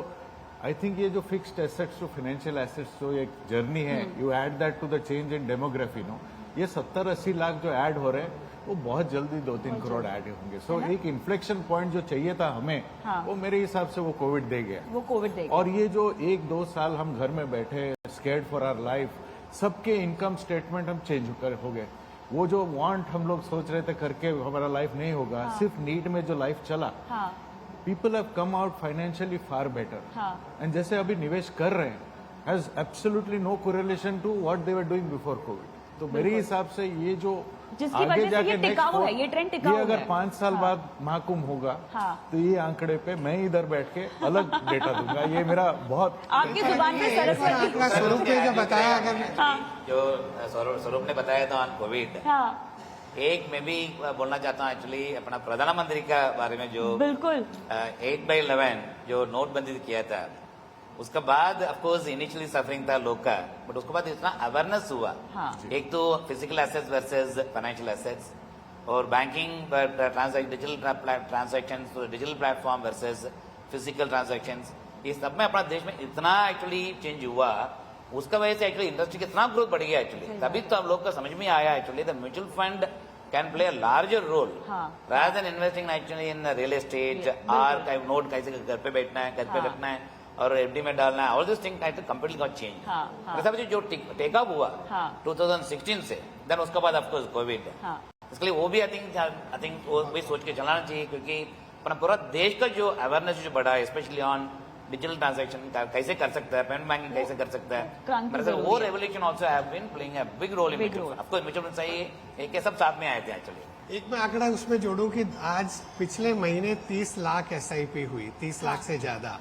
[SPEAKER 6] I think ये जो fixed assets to financial assets जो एक journey है, you add that to the change in demography, no, ये 70-80 लाख जो add हो रहे हैं वो बहुत जल्दी 2-3 करोड़ ऐड होंगे। सो एक इन्फ्लेक्शन पॉइंट जो चाहिए था हमें, वो मेरे हिसाब से वो कोविड दे गया। और ये जो 1-2 साल हम घर में बैठे स्केर्ड फॉर आवर लाइफ, सबके इनकम स्टेटमेंट हम चेंज हो गए। वो जो वांट हम लोग सोच रहे थे करके हमारा लाइफ नहीं होगा, सिर्फ नीड में जो लाइफ चला, people have come out financially far better. And जैसे अभी निवेश कर रहे हैं has absolutely no correlation to what they were doing before Covid. तो मेरे हिसाब से ये जो आगे जाके नेक्स्ट, ये अगर 5 साल बाद महाकुंभ होगा, तो ये आंकड़े पे मैं इधर बैठ के अलग डेटा दूंगा। ये मेरा बहुत
[SPEAKER 2] आपकी जुबान पे सरस्वती
[SPEAKER 4] स्वरूप ने जो बताया, अगर
[SPEAKER 5] जो स्वरूप ने बताया था ऑन कोविड, एक मैं भी बोलना चाहता हूँ एक्चुअली अपना प्रधानमंत्री का बारे में, जो
[SPEAKER 2] बिल्कुल
[SPEAKER 5] 8/11 जो नोटबंदी किया था, उसके बाद ऑफकोर्स इनिशियली सफरिंग था लोग का, बट उसके बाद इतना अवेयरनेस हुआ। एक तो physical assets versus financial assets, और banking digital transaction, digital platform versus physical transaction, ये सब में अपना देश में इतना एक्चुअली चेंज हुआ, उसका वजह से एक्चुअली इंडस्ट्री कितना ग्रोथ बढ़ गया एक्चुअली। तभी तो हम लोग को समझ में आया actually the mutual fund can play a larger role rather than investing actually in real estate और नोट कैसे घर पे बैठना है, घर पे रखना है और FD में डालना है, all this thing completely got change. जो टेक ऑफ हुआ 2016 से, देन उसके बाद ऑफकोर्स कोविड, इसलिए वो भी आई थिंक वो भी सोच के चलाना चाहिए, क्योंकि अपना पूरा देश का जो अवेयरनेस जो बढ़ा है, स्पेशली ऑन डिजिटल ट्रांजैक्शन कैसे कर सकता है, पेमेंट बैंकिंग कैसे कर सकता है, मेरे वो revolution also have been playing a big role in mutual fund. Of course mutual fund सही है, एक सब साथ में आए थे एक्चुअली।
[SPEAKER 4] एक मैं आंकड़ा उसमें जोड़ूं कि आज पिछले महीने 30 लाख SIP हुई, 30 लाख से ज्यादा।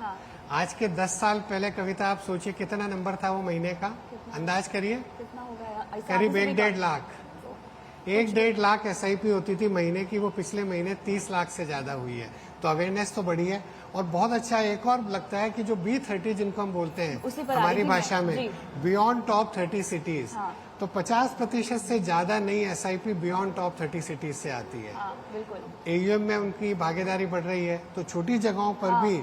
[SPEAKER 4] आज के 10 साल पहले कविता आप सोचिए कितना नंबर था वो महीने का, अंदाज करिए।
[SPEAKER 2] कितना हो गया?
[SPEAKER 4] करीब 1-1.5 लाख। 1-1.5 लाख SIP होती थी महीने की, वो पिछले महीने 30 लाख से ज्यादा हुई है। तो अवेयरनेस तो बढ़ी है और बहुत अच्छा एक और लगता है कि जो B30 जिनको हम बोलते
[SPEAKER 2] उसी
[SPEAKER 4] हैं
[SPEAKER 2] पर आ रही
[SPEAKER 4] हमारी
[SPEAKER 2] थी
[SPEAKER 4] भाषा
[SPEAKER 2] मैं,
[SPEAKER 4] में,
[SPEAKER 2] जी।
[SPEAKER 4] बियॉन्ड टॉप 30 सिटीज, तो 50% से ज्यादा नई SIP बियॉन्ड टॉप 30 सिटीज से आती है।
[SPEAKER 2] हाँ, बिल्कुल।
[SPEAKER 4] AUM में उनकी भागीदारी बढ़ रही है, तो छोटी जगहों पर भी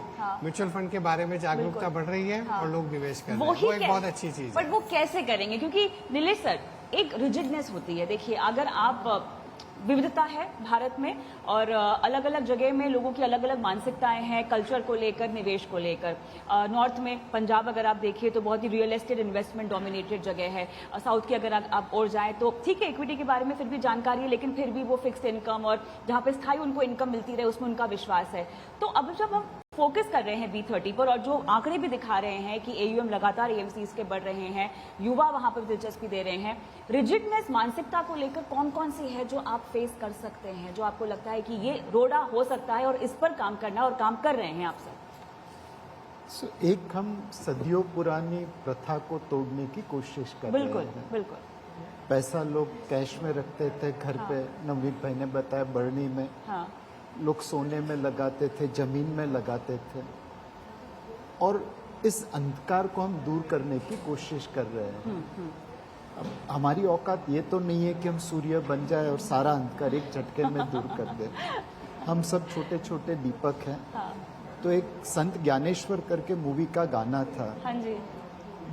[SPEAKER 4] म्यूचुअल फंड के बारे में जागरूकता बढ़ रही है और लोग निवेश कर रहे हैं। वो एक बहुत अच्छी चीज है।
[SPEAKER 2] बट वो कैसे करेंगे? क्योंकि नीलेश सर, एक रिजिडनेस होती है। देखिए, अगर आप विविधता है भारत में और अलग अलग जगह में लोगों की अलग अलग मानसिकताएं हैं कल्चर को लेकर, निवेश को लेकर। नॉर्थ में पंजाब अगर आप देखिए तो बहुत ही रियल एस्टेट इन्वेस्टमेंट डोमिनेटेड जगह है। साउथ की अगर आप और जाएं तो ठीक है, इक्विटी के बारे में फिर भी जानकारी है, लेकिन फिर भी वो फिक्स्ड इनकम और जहां पे स्थायी उनको इनकम मिलती रहे उसमें उनका विश्वास है। तो अब जब हम फोकस कर रहे हैं B30 पर और जो आंकड़े भी दिखा रहे हैं कि AUM लगातार AMCs के बढ़ रहे हैं, युवा वहां पर दिलचस्पी दे रहे हैं, रिजिडनेस मानसिकता को लेकर कौन कौन सी है जो आप फेस कर सकते हैं, जो आपको लगता है कि ये रोड़ा हो सकता है और इस पर काम करना और काम कर रहे हैं आप सब?
[SPEAKER 3] एक हम सदियों पुरानी प्रथा को तोड़ने की कोशिश कर रहे
[SPEAKER 2] बिल्कुल
[SPEAKER 3] हैं।
[SPEAKER 2] बिल्कुल।
[SPEAKER 3] पैसा लोग कैश में रखते थे घर पे, नवनीत भाई ने बताया बढ़नी में,
[SPEAKER 2] हाँ,
[SPEAKER 3] लोग सोने में लगाते थे, जमीन में लगाते थे, और इस अंधकार को हम दूर करने की कोशिश कर रहे हैं। अब हमारी औकात ये तो नहीं है कि हम सूर्य बन जाए और सारा अंधकार एक झटके में दूर कर दे। हम सब छोटे छोटे दीपक हैं। तो एक संत ज्ञानेश्वर करके मूवी का गाना था,
[SPEAKER 2] हाँ जी,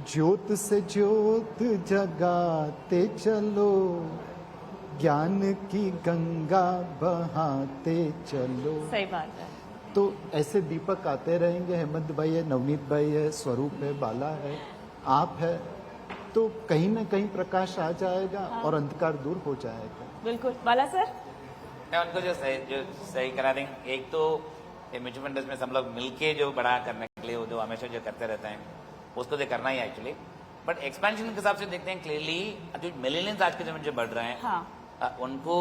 [SPEAKER 3] ज्योत से ज्योत जगाते चलो, ज्ञान की गंगा बहाते चलो।
[SPEAKER 2] सही बात है।
[SPEAKER 3] तो ऐसे दीपक आते रहेंगे। हेमंत भाई है, नवनीत भाई है, स्वरूप है, बाला है, आप है, तो कहीं ना कहीं प्रकाश आ जाएगा और अंधकार दूर हो जाएगा।
[SPEAKER 2] बिल्कुल। बाला सर,
[SPEAKER 5] मैं उनको जो सही करा देंगे, एक तो म्यूचुअल फंड में सब लोग मिलके जो बड़ा करने के लिए जो हमेशा जो करते रहते हैं उसको तो करना ही एक्चुअली। बट एक्सपेंशन के हिसाब से देखते हैं क्लियरली जो मिलेनियंस आज के समय जो बढ़ रहे हैं,
[SPEAKER 2] हाँ,
[SPEAKER 5] उनको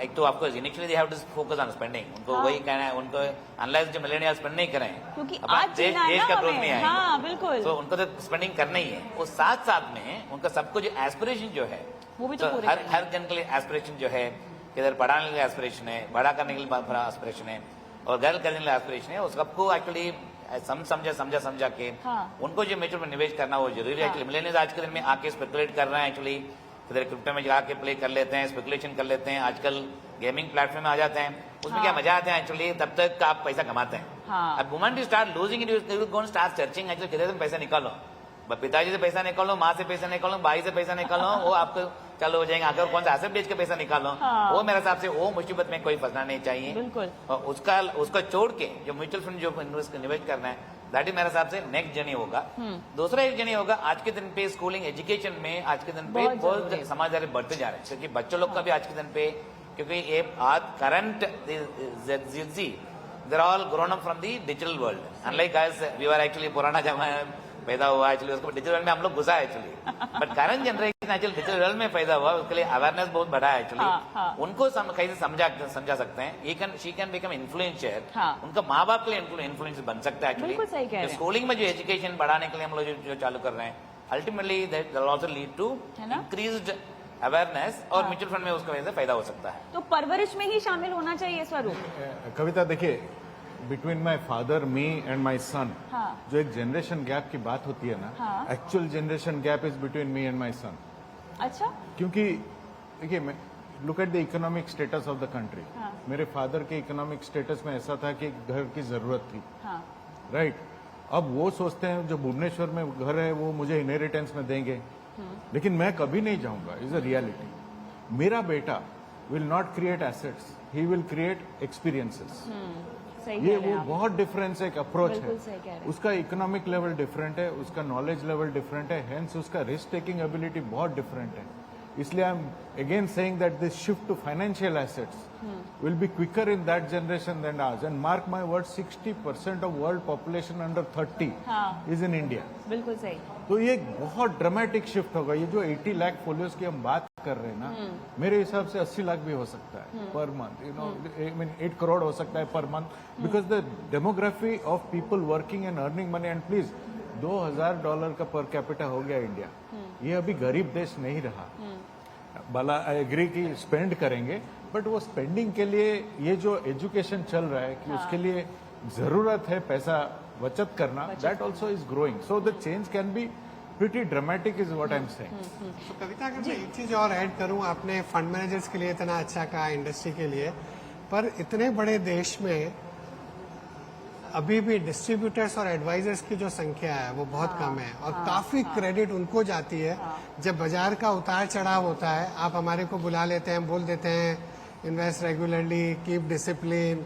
[SPEAKER 5] एक तो आपको initially they have to focus on spending, उनको वही कहना है, उनको अनलेस जो मिलेनियल्स स्पेंड नहीं करें
[SPEAKER 2] क्योंकि
[SPEAKER 5] अपना
[SPEAKER 2] आज जीना है
[SPEAKER 5] देश
[SPEAKER 2] ना
[SPEAKER 5] का ग्रोथ
[SPEAKER 2] हमें।
[SPEAKER 5] नहीं आएगा।
[SPEAKER 2] हाँ, बिल्कुल।
[SPEAKER 5] तो उनको तो स्पेंडिंग करना ही है, और साथ साथ में उनका सबको जो एस्पिरेशन जो है
[SPEAKER 2] वो भी तो पूरे
[SPEAKER 5] हर
[SPEAKER 2] करने
[SPEAKER 5] हर जन के लिए एस्पिरेशन जो है, इधर पढ़ाने के लिए एस्पिरेशन है, बड़ा करने के लिए बड़ा एस्पिरेशन है, और घर करने के लिए एस्पिरेशन है। उस सबको एक्चुअली समझा के उनको जो म्यूचुअल में निवेश करना वो जरूरी है। एक्चुअली मिलेनियल्स आज के दिन में आके स्पेकुलेट कर रहे हैं, एक्चुअली इधर क्रिप्टो में जाके प्ले कर लेते हैं, स्पेकुलेशन कर लेते हैं, आजकल गेमिंग प्लेटफॉर्म में आ जाते हैं, उसमें क्या मजा आता है एक्चुअली, तब तक आप पैसा कमाते हैं। अब moment you start losing it, you going start searching actually किधर से पैसा निकालो, पिताजी से पैसा निकालो, माँ से पैसा निकालो, भाई से पैसा निकालो, वो आपको चालू हो जाएंगे। अगर कौन सा एसेट बेच के पैसा निकालो, वो मेरे हिसाब से वो मुसीबत में कोई फंसना नहीं चाहिए।
[SPEAKER 2] बिल्कुल।
[SPEAKER 5] और उसका छोड़ के जो म्यूचुअल फंड जो निवेश करना है, दैट इज मेरे हिसाब से नेक्स्ट जर्नी होगा। दूसरा एक जर्नी होगा आज के दिन पे स्कूलिंग एजुकेशन में, आज के दिन पे बहुत समझदारी बढ़ते जा रहे हैं, क्योंकि बच्चों लोग का भी आज के दिन पे, क्योंकि ये आज current there all grown up from the digital world, unlike guys we are actually पुराना जमाना पैदा हुआ एक्चुअली, उसको डिजिटल वर्ल्ड में हम लोग घुसा है actually. But current generation actually digital world में पैदा हुआ, उसके लिए अवेयरनेस बहुत बड़ा है एक्चुअली। उनको कैसे समझा सकते हैं, शी कैन बिकम इन्फ्लुएंसर, उनका माँ बाप के लिए इन्फ्लुएंसर बन सकता है एक्चुअली। स्कूलिंग में जो एजुकेशन बढ़ाने के लिए हम लोग जो चालू कर रहे हैं, ultimately that will also lead to increased awareness, और म्यूचुअल फंड में उसका वजह से फायदा हो सकता है।
[SPEAKER 2] तो परवरिश में ही शामिल होना चाहिए स्वरूप।
[SPEAKER 6] कविता देखिए, between my father, me and my son, जो एक जनरेशन गैप की बात होती है ना, actual generation gap is between me and my son.
[SPEAKER 2] अच्छा।
[SPEAKER 6] क्योंकि देखिए, मैं look at the economic status of the country. मेरे फादर के इकोनॉमिक स्टेटस में ऐसा था कि घर की जरूरत थी, राइट। अब वो सोचते हैं जो भुवनेश्वर में घर है वो मुझे इनहेरिटेंस में देंगे, लेकिन मैं कभी नहीं जाऊंगा, इज अ रियलिटी। मेरा बेटा will not create assets, he will create experiences. ये वो बहुत डिफरेंस एक अप्रोच है, उसका इकोनॉमिक लेवल डिफरेंट है, उसका नॉलेज लेवल डिफरेंट है, हेंस उसका रिस्क टेकिंग एबिलिटी बहुत डिफरेंट है। इसलिए I am again saying that this shift to financial assets will be quicker in that generation than ours, and mark my words, 60% of world population under 30 is in India.
[SPEAKER 2] बिल्कुल सही।
[SPEAKER 6] तो ये एक बहुत dramatic shift होगा। ये जो 80 lakh folios की हम बात कर रहे हैं ना, मेरे हिसाब से 80 लाख भी हो सकता है पर मंथ, 8 करोड़ हो सकता है per month, because the demography of people working and earning money. And please, $2,000 का पर कैपिटा हो गया इंडिया, ये अभी गरीब देश नहीं रहा। भला आई एग्री कि स्पेंड करेंगे, बट वो स्पेंडिंग के लिए ये जो एजुकेशन चल रहा है कि उसके लिए जरूरत है पैसा बचत करना, that also is growing, so the change can be pretty dramatic is what I am saying.
[SPEAKER 4] तो कविता, अगर मैं एक चीज और ऐड करूं, आपने फंड मैनेजर्स के लिए इतना अच्छा कहा, इंडस्ट्री के लिए, पर इतने बड़े देश में अभी भी डिस्ट्रीब्यूटर्स और एडवाइजर्स की जो संख्या है वो बहुत कम है, और काफी क्रेडिट उनको जाती है जब बाजार का उतार चढ़ाव होता है। आप हमारे को बुला लेते हैं, बोल देते हैं invest regularly, keep discipline,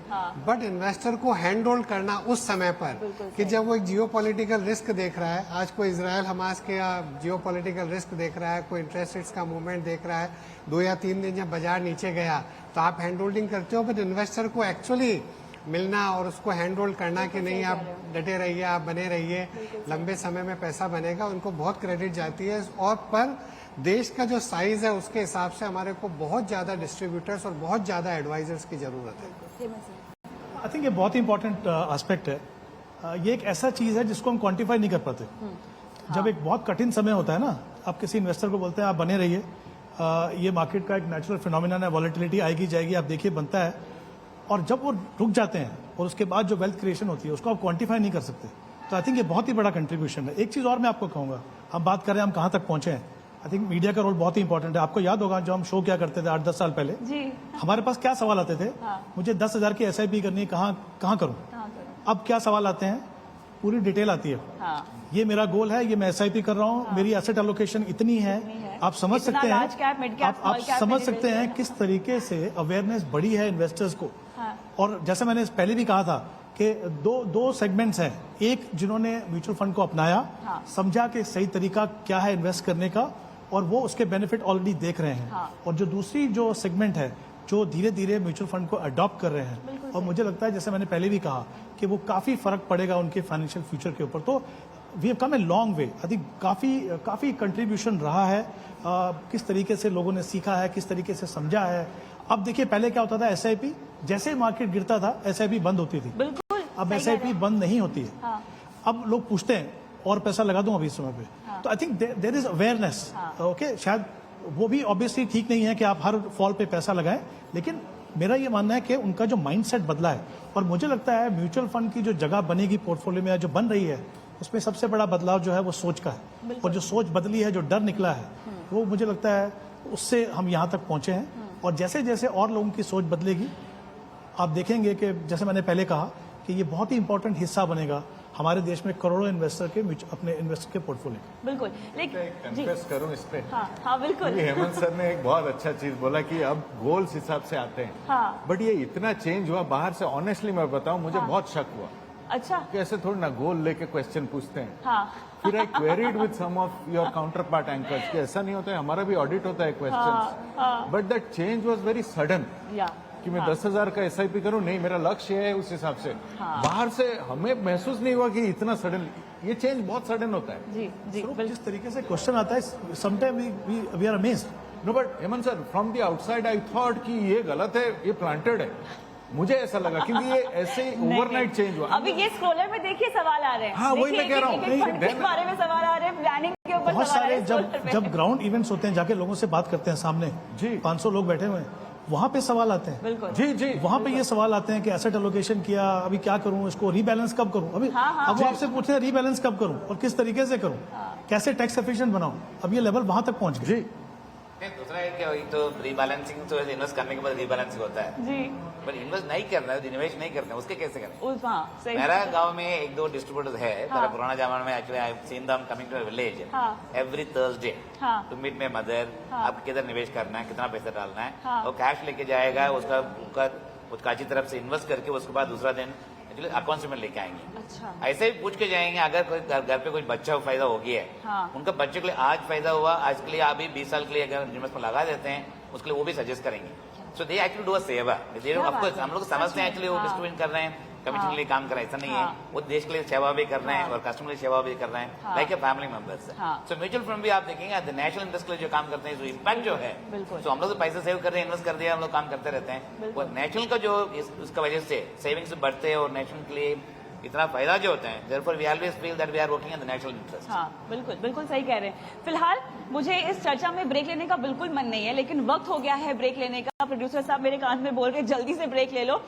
[SPEAKER 4] but investor को हैंड होल्ड करना उस समय पर कि जब वो एक जियोपॉलिटिकल रिस्क देख रहा है, आज कोई इजराइल हमास के जियोपॉलिटिकल रिस्क देख रहा है, कोई इंटरेस्ट रेट्स का मूवमेंट देख रहा है, 2 या 3 दिन जब बाजार नीचे गया तो आप हैंड होल्डिंग करते हो, बट इन्वेस्टर को एक्चुअली मिलना और उसको हैंड होल्ड करना कि नहीं आप डटे रहिए, आप बने रहिए, लंबे समय में पैसा बनेगा, उनको बहुत क्रेडिट जाती है। और पर देश का जो साइज है उसके हिसाब से हमारे को बहुत ज्यादा डिस्ट्रीब्यूटर्स और बहुत ज्यादा एडवाइजर्स की जरूरत है।
[SPEAKER 1] आई थिंक ये बहुत ही इंपॉर्टेंट एस्पेक्ट है। ये एक ऐसा चीज है जिसको हम क्वांटिफाई नहीं कर पाते। जब एक बहुत कठिन समय होता है ना, आप किसी इन्वेस्टर को बोलते हैं आप बने रहिए, ये मार्केट का एक नेचुरल फिनोमिनन है, वॉलेटिलिटी आएगी जाएगी, आप देखिए बनता है, और जब वो रुक जाते हैं और उसके बाद जो वेल्थ क्रिएशन होती है उसको आप क्वांटिफाई नहीं कर सकते। तो आई थिंक ये बहुत ही बड़ा कंट्रीब्यूशन है। एक चीज और मैं आपको कहूंगा, हम बात कर रहे हैं हम कहाँ तक पहुंचे हैं, आई थिंक मीडिया का रोल बहुत ही इंपॉर्टेंट है। आपको याद होगा जो हम शो क्या करते थे 8-10 साल पहले,
[SPEAKER 2] जी,
[SPEAKER 1] हमारे पास क्या सवाल आते थे, मुझे 10,000 की SIP करनी है, कहाँ करूं। अब क्या सवाल आते हैं, पूरी डिटेल आती है, ये मेरा गोल है, ये मैं SIP कर रहा हूँ, मेरी एसेट एलोकेशन इतनी है। आप समझ सकते हैं, आप समझ सकते हैं किस तरीके से अवेयरनेस बढ़ी है इन्वेस्टर्स को। और जैसे मैंने पहले भी कहा था कि दो सेगमेंट्स हैं, एक जिन्होंने म्यूचुअल फंड को अपनाया, समझा कि सही तरीका क्या है इन्वेस्ट करने का, और वो उसके बेनिफिट ऑलरेडी देख रहे हैं, और जो दूसरी जो सेगमेंट है जो धीरे धीरे म्यूचुअल फंड को अडॉप्ट कर रहे हैं। और मुझे लगता है जैसे मैंने पहले भी कहा कि वो काफी फर्क पड़ेगा उनके फाइनेंशियल फ्यूचर के ऊपर। तो we have come a long way, I think काफी कंट्रीब्यूशन रहा है, किस तरीके से लोगों ने सीखा है, किस तरीके से समझा है। अब देखिए पहले क्या होता था, SIP जैसे मार्केट गिरता था SIP बंद होती थी,
[SPEAKER 2] बिल्कुल
[SPEAKER 1] अब SIP बंद नहीं होती है। अब लोग पूछते हैं और पैसा लगा दूं अभी इस समय पे, तो I think there is awareness. Okay, शायद वो भी ऑब्वियसली ठीक नहीं है कि आप हर फॉल पे पैसा लगाएं, लेकिन मेरा ये मानना है कि उनका जो माइंडसेट बदला है, और मुझे लगता है म्यूचुअल फंड की जो जगह बनेगी पोर्टफोलियो में, जो बन रही है, उसमें सबसे बड़ा बदलाव जो है वो सोच का है। और जो सोच बदली है, जो डर निकला है, वो मुझे लगता है उससे हम यहाँ तक पहुंचे हैं। और जैसे जैसे और लोगों की सोच बदलेगी, आप देखेंगे कि जैसे मैंने पहले कहा कि ये बहुत ही इंपॉर्टेंट हिस्सा बनेगा हमारे देश में करोड़ों इन्वेस्टर के अपने इन्वेस्टर के पोर्टफोलियो।
[SPEAKER 2] बिल्कुल, लेकिन
[SPEAKER 6] कन्फेस करूं इस पे,
[SPEAKER 2] हाँ बिल्कुल,
[SPEAKER 6] हेमंत सर ने एक बहुत अच्छा चीज बोला कि अब गोल्स हिसाब से आते हैं, बट ये इतना चेंज हुआ बाहर से, ऑनेस्टली मैं बताऊं मुझे बहुत शक हुआ।
[SPEAKER 2] अच्छा,
[SPEAKER 6] कैसे थोड़ी ना गोल लेके क्वेश्चन पूछते हैं। फिर I queried with some of your counterpart anchors कि ऐसा नहीं होता है, हमारा भी ऑडिट होता है question, but that change was very sudden कि मैं 10,000 का SIP करूं, नहीं मेरा लक्ष्य है उस हिसाब से। बाहर से हमें महसूस नहीं हुआ कि इतना सडन, ये चेंज बहुत सडन होता है।
[SPEAKER 2] जी जी,
[SPEAKER 1] जिस तरीके से क्वेश्चन आता है, sometime we are amazed.
[SPEAKER 6] No but Hemant sir, from the outside I thought कि ये गलत है, ये प्लांटेड है, मुझे ऐसा लगा क्योंकि ये ऐसे ओवरनाइट चेंज हुआ।
[SPEAKER 2] अभी ये स्क्रॉलर में देखिए सवाल आ रहे हैं।
[SPEAKER 6] हाँ, वही मैं कह रहा हूँ,
[SPEAKER 2] के बारे में सवाल आ रहे हैं, प्लानिंग के ऊपर
[SPEAKER 1] बहुत
[SPEAKER 2] सवाल आ रहे
[SPEAKER 1] सारे
[SPEAKER 2] हैं।
[SPEAKER 1] जब ग्राउंड इवेंट्स होते हैं, जाके लोगों से बात करते हैं सामने,
[SPEAKER 6] जी
[SPEAKER 1] 500 लोग बैठे हुए हैं, वहां पे सवाल आते हैं।
[SPEAKER 2] बिल्कुल,
[SPEAKER 6] जी जी,
[SPEAKER 1] वहां पे ये सवाल आते हैं कि एसेट एलोकेशन किया, अभी क्या करूं, इसको रीबैलेंस कब करूं। अभी अब वो आपसे पूछते हैं रीबैलेंस कब करूं और किस तरीके से करूं, कैसे टैक्स एफिशिएंट बनाऊं। अब ये लेवल वहां तक पहुंच गए।
[SPEAKER 6] जी,
[SPEAKER 5] दूसरा है कि वही तो रीबैलेंसिंग तो इन्वेस्ट करने के बाद रीबैलेंसिंग होता है
[SPEAKER 2] जी,
[SPEAKER 5] पर इन्वेस्ट नहीं करना है, निवेश नहीं करना है, उसके कैसे करें।
[SPEAKER 2] सही।
[SPEAKER 5] मेरा गांव में 1-2 डिस्ट्रीब्यूटर्स है, मेरा पुराना जमाना में actually I seen them coming to village every Thursday to meet my mother. आपको किधर निवेश करना है, कितना पैसा डालना है, वो कैश लेके जाएगा, उसका अच्छी तरफ से इन्वेस्ट करके उसके बाद दूसरा दिन अकाउंट में लेके आएंगे।
[SPEAKER 2] अच्छा,
[SPEAKER 5] ऐसे ही पूछ के जाएंगे, अगर कोई घर पे कोई बच्चा फायदा हो गया है, उनका बच्चे के लिए आज फायदा हुआ, आज के लिए अभी 20 साल के लिए अगर इन्वेस्टमेंट लगा देते हैं, उसके लिए वो भी सजेस्ट करेंगे। सो दे एक्चुअली डू अ सेवा। ऑफ कोर्स हम लोग समझते हैं एक्चुअली वो डिस्ट्रीब्यूट कर रहे हैं, कमिटी के लिए काम कर रहे हैं, ऐसा नहीं है, वो देश के लिए सेवा भी कर रहे हैं और कस्टमर की सेवा भी कर रहे हैं, like a family members. So mutual fund भी आप देखेंगे नेशनल इंटरेस्ट के लिए जो काम करते हैं, जो इम्पैक्ट जो है, तो हम लोग तो पैसे सेव कर रहे हैं, इन्वेस्ट कर दिया, हम लोग काम करते रहते हैं, वो नेशनल का जो उसका वजह से सेविंग्स बढ़ते हैं और नेशनल के लिए इतना फायदा जो होता है, therefore we always feel that we are working in the national interest।
[SPEAKER 2] हाँ, बिल्कुल बिल्कुल सही कह रहे हैं। फिलहाल मुझे इस चर्चा में ब्रेक लेने का बिल्कुल मन नहीं है, लेकिन वक्त हो गया है ब्रेक लेने का। प्रोड्यूसर साहब मेरे कान में बोल रहे जल्दी से ब्रेक ले लो।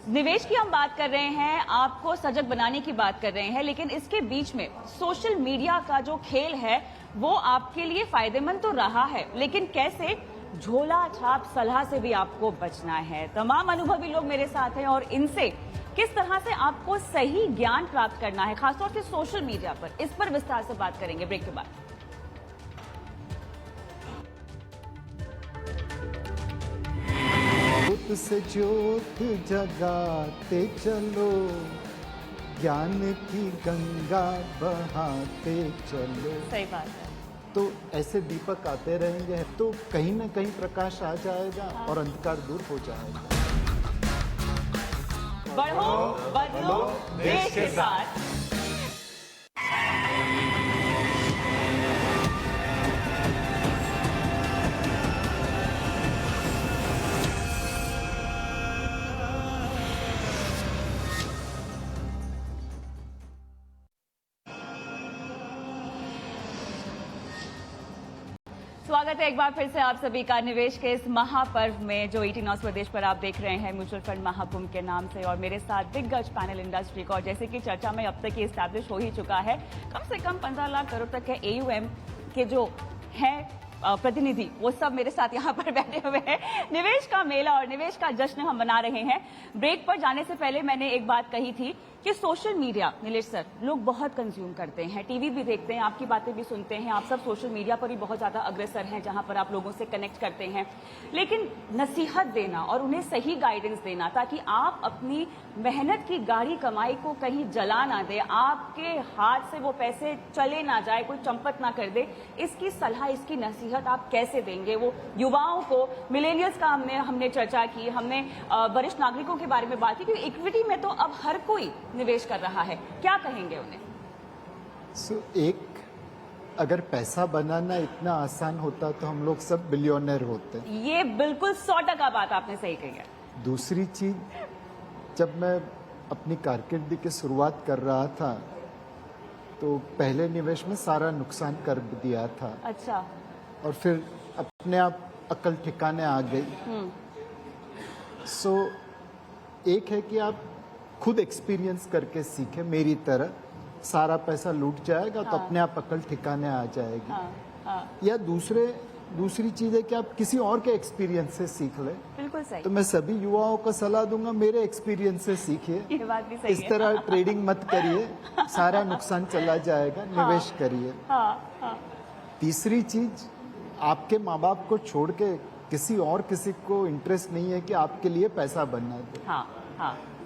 [SPEAKER 2] निवेश की हम बात कर रहे हैं, आपको सजग बनाने की बात कर रहे हैं, लेकिन इसके बीच में सोशल मीडिया का जो खेल है वो आपके लिए फायदेमंद तो रहा है, लेकिन कैसे झोला छाप सलाह से भी आपको बचना है। तमाम अनुभवी लोग मेरे साथ हैं और इनसे किस तरह से आपको सही ज्ञान प्राप्त करना है, खासतौर से सोशल मीडिया पर, इस पर विस्तार से बात करेंगे ब्रेक के बाद।
[SPEAKER 3] ज्योत से ज्योत जगाते चलो, ज्ञान की गंगा बहाते चलो।
[SPEAKER 2] सही बात है।
[SPEAKER 3] तो ऐसे दीपक आते रहेंगे तो कहीं ना कहीं प्रकाश आ जाएगा और अंधकार दूर हो जाएगा।
[SPEAKER 2] बढ़ो बदलो देश के साथ। स्वागत है एक बार फिर से आप सभी का निवेश के इस महापर्व में, जो 18 स्वदेश पर आप देख रहे हैं म्यूचुअल फंड महाकुंभ के नाम से, और मेरे साथ दिग्गज पैनल इंडस्ट्री का। और जैसे कि चर्चा में अब तक ये एस्टैब्लिश हो ही चुका है, कम से कम 15 लाख करोड़ तक के AUM के जो है प्रतिनिधि, वो सब मेरे साथ यहाँ पर बैठे हुए हैं। निवेश का मेला और निवेश का जश्न हम मना रहे हैं। ब्रेक पर जाने से पहले मैंने एक बात कही थी कि सोशल मीडिया, नीलेश सर, लोग बहुत कंज्यूम करते हैं, टीवी भी देखते हैं, आपकी बातें भी सुनते हैं, आप सब सोशल मीडिया पर भी बहुत ज्यादा अग्रसर हैं, जहां पर आप लोगों से कनेक्ट करते हैं। लेकिन नसीहत देना और उन्हें सही गाइडेंस देना, ताकि आप अपनी मेहनत की गाढ़ी कमाई को कहीं जला ना दे, आपके हाथ से वो पैसे चले ना जाए, कोई चंपत ना कर दे, इसकी सलाह, इसकी नसीहत आप कैसे देंगे वो युवाओं को? मिलेनियल्स का हमने चर्चा की, हमने वरिष्ठ नागरिकों के बारे में बात की, क्योंकि इक्विटी में तो अब हर कोई निवेश कर रहा है, क्या कहेंगे उन्हें?
[SPEAKER 3] एक, अगर पैसा बनाना इतना आसान होता तो हम लोग सब बिलियनर होते।
[SPEAKER 2] ये बिल्कुल 100% बात आपने सही कही है।
[SPEAKER 3] दूसरी चीज, जब मैं अपनी कारकिर्दी की शुरुआत कर रहा था तो पहले निवेश में सारा नुकसान कर दिया था।
[SPEAKER 2] अच्छा।
[SPEAKER 3] और फिर अपने आप अकल ठिकाने आ गई। सो एक है कि आप खुद एक्सपीरियंस करके सीखे, मेरी तरह सारा पैसा लूट जाएगा तो अपने आप अकल ठिकाने आ जाएगी। या दूसरी चीज है कि आप किसी और के एक्सपीरियंस से सीख ले।
[SPEAKER 2] बिल्कुल सही।
[SPEAKER 3] तो मैं सभी युवाओं को सलाह दूंगा, मेरे एक्सपीरियंस से सीखिए।
[SPEAKER 2] ये बात भी सही
[SPEAKER 3] इस तरह ट्रेडिंग मत करिए, सारा नुकसान चला जाएगा, निवेश करिए। तीसरी चीज, आपके माँ बाप को छोड़ के किसी को इंटरेस्ट नहीं है कि आपके लिए पैसा बना दे।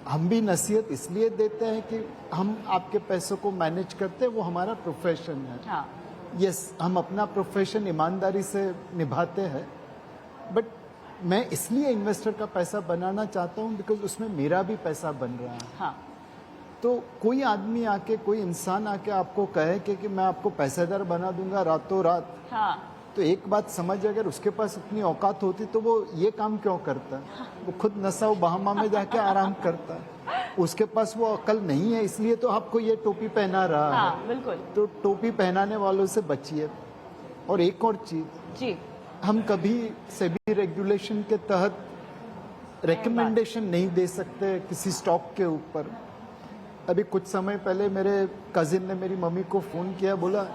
[SPEAKER 3] हम भी नसीहत इसलिए देते हैं कि हम आपके पैसों को मैनेज करते हैं, वो हमारा प्रोफेशन है। यस, हम अपना प्रोफेशन ईमानदारी से निभाते हैं, बट मैं इसलिए इन्वेस्टर का पैसा बनाना चाहता हूँ बिकॉज उसमें मेरा भी पैसा बन रहा है। तो कोई आदमी आके, कोई इंसान आके आपको कहे कि मैं आपको पैसेदार बना दूंगा रातों रात, तो एक बात समझ, अगर उसके पास इतनी औकात होती तो वो ये काम क्यों करता? वो खुद नसाओ बहामा में जाके आराम करता। उसके पास वो अकल नहीं है, इसलिए तो आपको ये टोपी पहना रहा है।
[SPEAKER 2] बिल्कुल।
[SPEAKER 3] तो टोपी पहनाने वालों से बचिए। और एक और चीज जी, हम कभी सेबी रेगुलेशन के तहत रिकमेंडेशन नहीं दे सकते किसी स्टॉक के ऊपर। अभी कुछ समय पहले मेरे कजिन ने मेरी मम्मी को फोन किया, बोला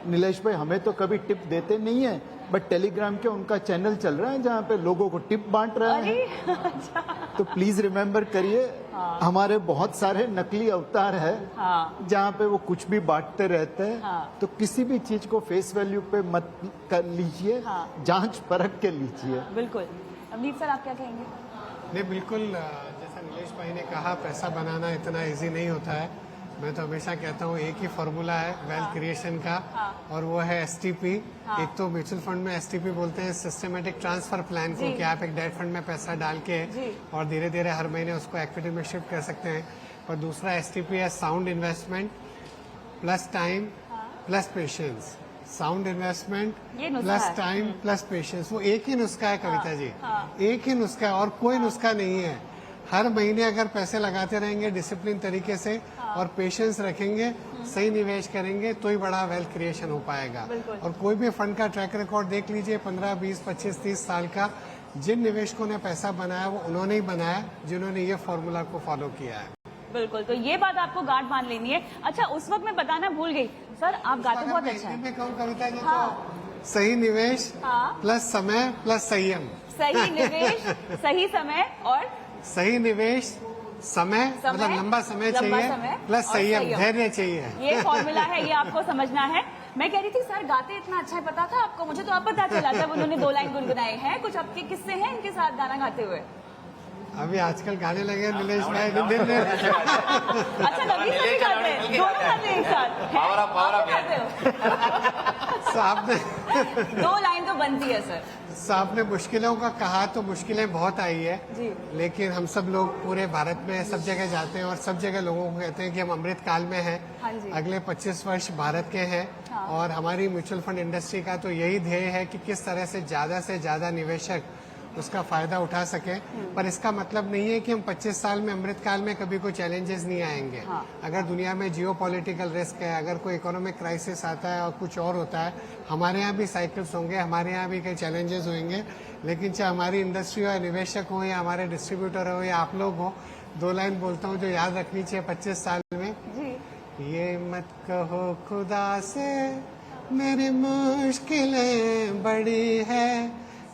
[SPEAKER 3] नीलेश भाई हमें तो कभी टिप देते नहीं है, बट टेलीग्राम के उनका चैनल चल रहा है जहाँ पे लोगों को टिप बांट रहे हैं। तो प्लीज रिमेम्बर करिए, हमारे बहुत सारे नकली अवतार है जहाँ पे वो कुछ भी बांटते रहते हैं। तो किसी भी चीज को फेस वैल्यू पे मत कर लीजिए, जांच परख के लीजिए।
[SPEAKER 2] बिल्कुल। अमनीत सर, आप क्या कहेंगे?
[SPEAKER 4] नहीं, बिल्कुल, जैसा नीलेश भाई ने कहा, पैसा बनाना इतना इजी नहीं होता है। मैं तो हमेशा कहता हूँ एक ही फॉर्मूला है वेल्थ क्रिएशन का, और वो है एसटीपी। एक तो म्यूचुअल फंड में एसटीपी बोलते हैं, सिस्टमेटिक ट्रांसफर प्लान को, कि आप एक डेट फंड में पैसा डाल के और धीरे धीरे हर महीने उसको इक्विटी में शिफ्ट कर सकते हैं। और दूसरा एसटीपी है sound investment plus time plus patience. Sound investment plus time plus patience, वो एक ही नुस्खा है कविता जी, एक ही नुस्खा है और कोई नुस्खा नहीं है। हर महीने अगर पैसे लगाते रहेंगे डिसिप्लिन तरीके से और पेशेंस रखेंगे, सही निवेश करेंगे, तो ही बड़ा वेल्थ क्रिएशन हो पाएगा। और कोई भी फंड का ट्रैक रिकॉर्ड देख लीजिए, 15, 20, 25, 30 साल का, जिन निवेशकों ने पैसा बनाया वो उन्होंने ही बनाया जिन्होंने ये फॉर्मूला को फॉलो किया है।
[SPEAKER 2] बिल्कुल, तो ये बात आपको गांठ बांध लेनी है। अच्छा, उस वक्त मैं बताना भूल गई, सर आप गाते बहुत अच्छा है।
[SPEAKER 4] मैं कहूँ कविता जी, तो सही निवेश प्लस समय प्लस संयम।
[SPEAKER 2] सही निवेश, सही समय और
[SPEAKER 4] सही निवेश, समय मतलब लंबा समय चाहिए प्लस संयम, धैर्य चाहिए।
[SPEAKER 2] ये फॉर्मूला है, ये आपको समझना है। मैं कह रही थी सर गाते इतना अच्छा है, पता था आपको? मुझे तो अब पता चला जब उन्होंने 2 लाइन गुनगुनाए हैं। कुछ आपके किस्से हैं इनके साथ गाना गाते हुए?
[SPEAKER 4] अभी आजकल गाने लगे नीलेश भाई।
[SPEAKER 2] अच्छा, नवीन सर भी गाते हैं, दोनों गाते हैं एक साथ।
[SPEAKER 4] साहब ने
[SPEAKER 2] 2 लाइन तो बनती है सर।
[SPEAKER 4] साहब ने मुश्किलों का कहा तो मुश्किलें बहुत आई है
[SPEAKER 2] जी।
[SPEAKER 4] लेकिन हम सब लोग पूरे भारत में सब जगह जाते हैं और सब जगह लोगों को कहते हैं कि हम अमृत काल में हैं।
[SPEAKER 2] हाँ जी।
[SPEAKER 4] अगले 25 वर्ष भारत के हैं।
[SPEAKER 2] हाँ।
[SPEAKER 4] और हमारी म्यूचुअल फंड इंडस्ट्री का तो यही ध्येय है कि किस तरह से ज्यादा निवेशक उसका फायदा उठा सके। पर इसका मतलब नहीं है कि हम 25 साल में अमृत काल में कभी कोई चैलेंजेस नहीं आएंगे।
[SPEAKER 2] हाँ।
[SPEAKER 4] अगर दुनिया में जियोपॉलिटिकल रिस्क है, अगर कोई इकोनॉमिक क्राइसिस आता है और कुछ और होता है, हमारे यहाँ भी साइकिल्स होंगे, हमारे यहाँ भी कई चैलेंजेस होंगे। लेकिन चाहे हमारी इंडस्ट्री हो या निवेशक हो या हमारे डिस्ट्रीब्यूटर हो या आप लोग हो, 2 लाइन बोलता हूँ जो याद रखनी चाहिए 25 साल में जी। ये मत कहो खुदा से मेरी मुश्किलें बड़ी है,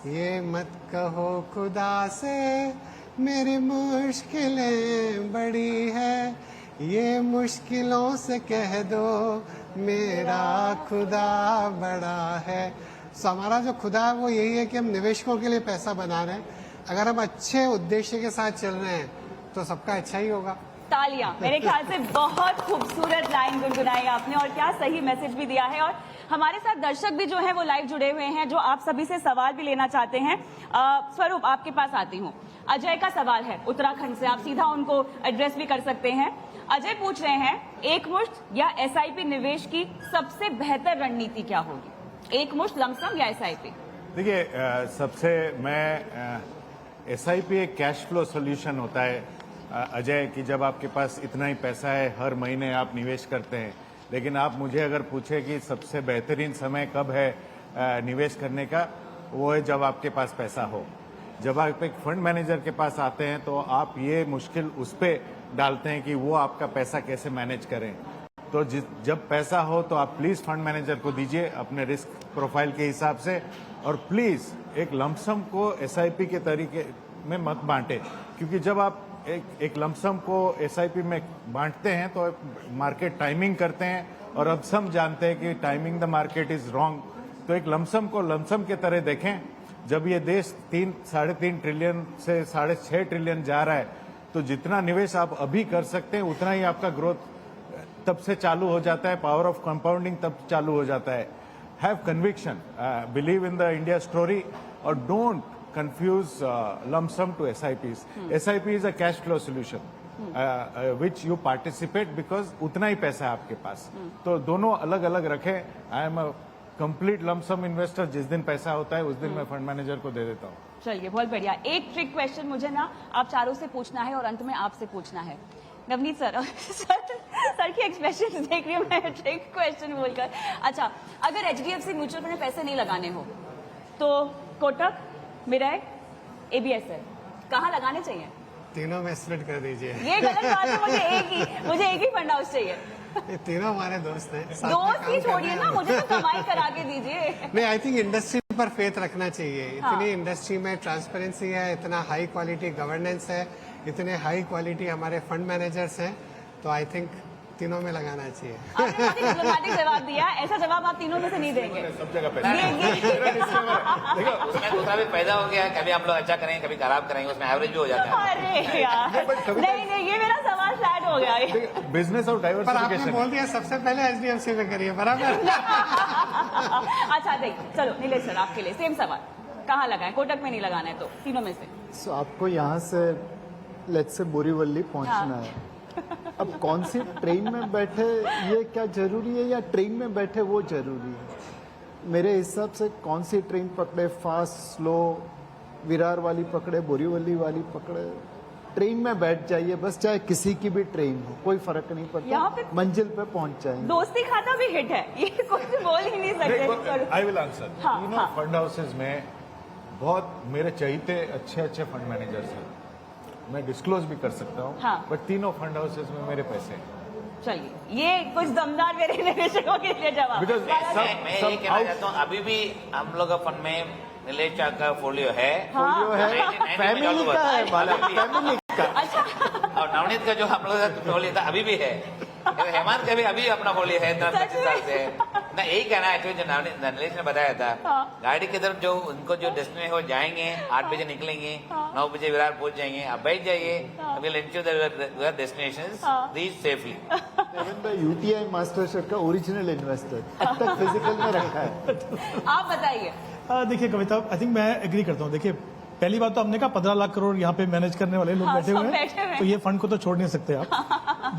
[SPEAKER 4] ये मत कहो खुदा से मेरी मुश्किलें बड़ी है, ये मुश्किलों से कह दो मेरा खुदा बड़ा है। सो हमारा जो खुदा है वो यही है कि हम निवेशकों के लिए पैसा बना रहे हैं। अगर हम अच्छे उद्देश्य के साथ चल रहे हैं तो सबका अच्छा ही होगा।
[SPEAKER 2] तालियां। मेरे ख्याल से बहुत खूबसूरत लाइन गुनगुनाई आपने और क्या सही मैसेज भी दिया है। और हमारे साथ दर्शक भी जो है वो लाइव जुड़े हुए हैं जो आप सभी से सवाल भी लेना चाहते हैं। स्वरूप, आपके पास आती हूँ। अजय का सवाल है उत्तराखंड से, आप सीधा उनको एड्रेस भी कर सकते हैं। अजय पूछ रहे हैं, एकमुश्त या एसआईपी निवेश की सबसे बेहतर रणनीति क्या होगी? एकमुश्त, लमसम या एसआईपी?
[SPEAKER 6] देखिए, सबसे एसआईपी एक कैश फ्लो सोल्यूशन होता है अजय, कि जब आपके पास इतना ही पैसा है हर महीने आप निवेश करते हैं। लेकिन आप मुझे अगर पूछे कि सबसे बेहतरीन समय कब है निवेश करने का, वो है जब आपके पास पैसा हो। जब आप एक फंड मैनेजर के पास आते हैं तो आप ये मुश्किल उस पर डालते हैं कि वो आपका पैसा कैसे मैनेज करें। तो जब पैसा हो तो आप प्लीज फंड मैनेजर को दीजिए अपने रिस्क प्रोफाइल के हिसाब से, और प्लीज एक लमसम को एसआईपी के तरीके में मत बांटे, क्योंकि जब आप एक लमसम को एसआईपी में बांटते हैं तो मार्केट टाइमिंग करते हैं, और अब सब जानते हैं कि timing the market is wrong. तो एक लमसम को लमसम के तरह देखें। जब ये देश 3-3.5 ट्रिलियन से 6.5 ट्रिलियन जा रहा है, तो जितना निवेश आप अभी कर सकते हैं उतना ही आपका ग्रोथ तब से चालू हो जाता है, पावर ऑफ कंपाउंडिंग तब चालू हो जाता है। Have conviction, believe in the India story, और don't confuse lump sum to SIPs. SIP is a cash flow solution which you participate because उतना ही पैसा है आपके पास। तो दोनों अलग अलग रखें। I am a complete lump sum investor, जिस दिन पैसा होता है उस दिन मैं फंड मैनेजर को दे देता हूँ।
[SPEAKER 2] चलिए, बहुत बढ़िया। एक ट्रिक क्वेश्चन मुझे ना आप चारों से पूछना है और अंत में आपसे पूछना है। नवनीत सर, सर की एक्सप्रेशन देख रही हूँ मैं ट्रिक क्वेश्चन बोलकर। अच्छा, अगर HDFC म्यूचुअल फंड में पैसे नहीं लगाने हो तो कोटक, मिराय, ABSL कहाँ लगाने चाहिए?
[SPEAKER 4] तीनों में स्प्लिट कर दीजिए।
[SPEAKER 2] ये गलत बात है, मुझे एक ही फंड हाउस चाहिए।
[SPEAKER 4] ये तीनों हमारे दोस्त हैं।
[SPEAKER 2] दोस्त ही छोड़िए ना, मुझे तो कमाई करा के दीजिए।
[SPEAKER 4] नहीं, आई थिंक इंडस्ट्री पर फेथ रखना चाहिए। इतनी इंडस्ट्री में ट्रांसपेरेंसी है, इतना हाई क्वालिटी गवर्नेंस है, इतने हाई क्वालिटी हमारे फंड मैनेजर्स हैं, तो आई थिंक तीनों में लगाना चाहिए।
[SPEAKER 2] आपने बहुत ही डिप्लोमेटिक जवाब दिया। ऐसा जवाब आप तीनों में से नहीं देंगे।
[SPEAKER 6] सब जगह पैसा
[SPEAKER 5] उसमें दूसरा भी पैदा हो गया, कभी आप लोग अच्छा करेंगे कभी खराब करेंगे, उसमें एवरेज भी हो जाता है।
[SPEAKER 2] अरे यार, नहीं, ये मेरा सवाल फ्लैट हो हो गया ये।
[SPEAKER 6] बिजनेस और
[SPEAKER 4] पर आपने
[SPEAKER 6] डाइवर्सिफिकेशन।
[SPEAKER 4] बोल दिया सबसे पहले HDFC में करिए, बराबर।
[SPEAKER 2] अच्छा देखिए, चलो नीलेश सर आपके लिए सेम सवाल, कहाँ लगाएं? कोटक में नहीं लगाना है तो तीनों में से।
[SPEAKER 3] सो आपको यहाँ से लेट्स से बोरीवली पहुँचना है। अब कौन सी ट्रेन में बैठे ये क्या जरूरी है, या ट्रेन में बैठे वो जरूरी है? मेरे हिसाब से कौन सी ट्रेन पकड़े, फास्ट स्लो, विरार वाली पकड़े, बोरीवली वाली पकड़े, ट्रेन में बैठ जाइए बस, चाहे किसी की भी ट्रेन हो, कोई फर्क नहीं
[SPEAKER 2] यहाँ
[SPEAKER 3] पड़ता,
[SPEAKER 2] पे-
[SPEAKER 3] मंजिल पे पहुंच जाएंगे।
[SPEAKER 2] दोस्ती खाता भी हिट है, ये कुछ बोल ही नहीं सकते।
[SPEAKER 6] I will answer.
[SPEAKER 2] हाँ,
[SPEAKER 6] तीनों
[SPEAKER 2] हाँ।
[SPEAKER 6] फंड हाउसेज में बहुत मेरे चहीते अच्छे फंड मैनेजर्स हैं, मैं डिस्क्लोज भी कर सकता हूँ।
[SPEAKER 2] हाँ।
[SPEAKER 6] बट तीनों फंड हाउसेज में मेरे पैसे हैं।
[SPEAKER 2] चलिए, ये कुछ दमदार मेरे निवेशकों के लिए जवाब।
[SPEAKER 6] Because
[SPEAKER 5] मैं ये कहना चाहता हूँ, अभी भी हम लोग का फंड में नीलेश शाह का फोलियो है।
[SPEAKER 3] जो है
[SPEAKER 5] 1990 में
[SPEAKER 3] फैमिली
[SPEAKER 5] चालू हुआ
[SPEAKER 3] का
[SPEAKER 5] था।
[SPEAKER 3] है वाला,
[SPEAKER 5] अभी भी है।
[SPEAKER 3] फैमिली का।
[SPEAKER 5] और नवनीत का जो हम लोग का फोलियो था अभी भी है, हेमंत का भी अभी अपना फोलियो है, 25 साल से है ना। यही कहना है जो नीलेश ने बताया था, गाड़ी की तरफ जो उनको जो डेस्टिनेशन हो जाएंगे, 8 बजे निकलेंगे, 9 बजे विरार पहुंच जाएंगे, आप बैठ जाइए, will ensure destination reach safely.
[SPEAKER 3] UTI master chef का ओरिजिनल इन्वेस्टर अब तक फिजिकल में रखा है।
[SPEAKER 2] आप बताइए।
[SPEAKER 7] देखिए कविता, आई थिंक मैं एग्री करता हूँ। देखिए पहली बात तो हमने कहा 15 लाख करोड़ यहाँ पे मैनेज करने वाले लोग
[SPEAKER 2] हाँ,
[SPEAKER 7] बैठे
[SPEAKER 2] सब
[SPEAKER 7] हुए
[SPEAKER 2] बैठे हुए
[SPEAKER 7] हैं,
[SPEAKER 2] हैं।
[SPEAKER 7] तो ये फंड को तो छोड़ नहीं सकते आप।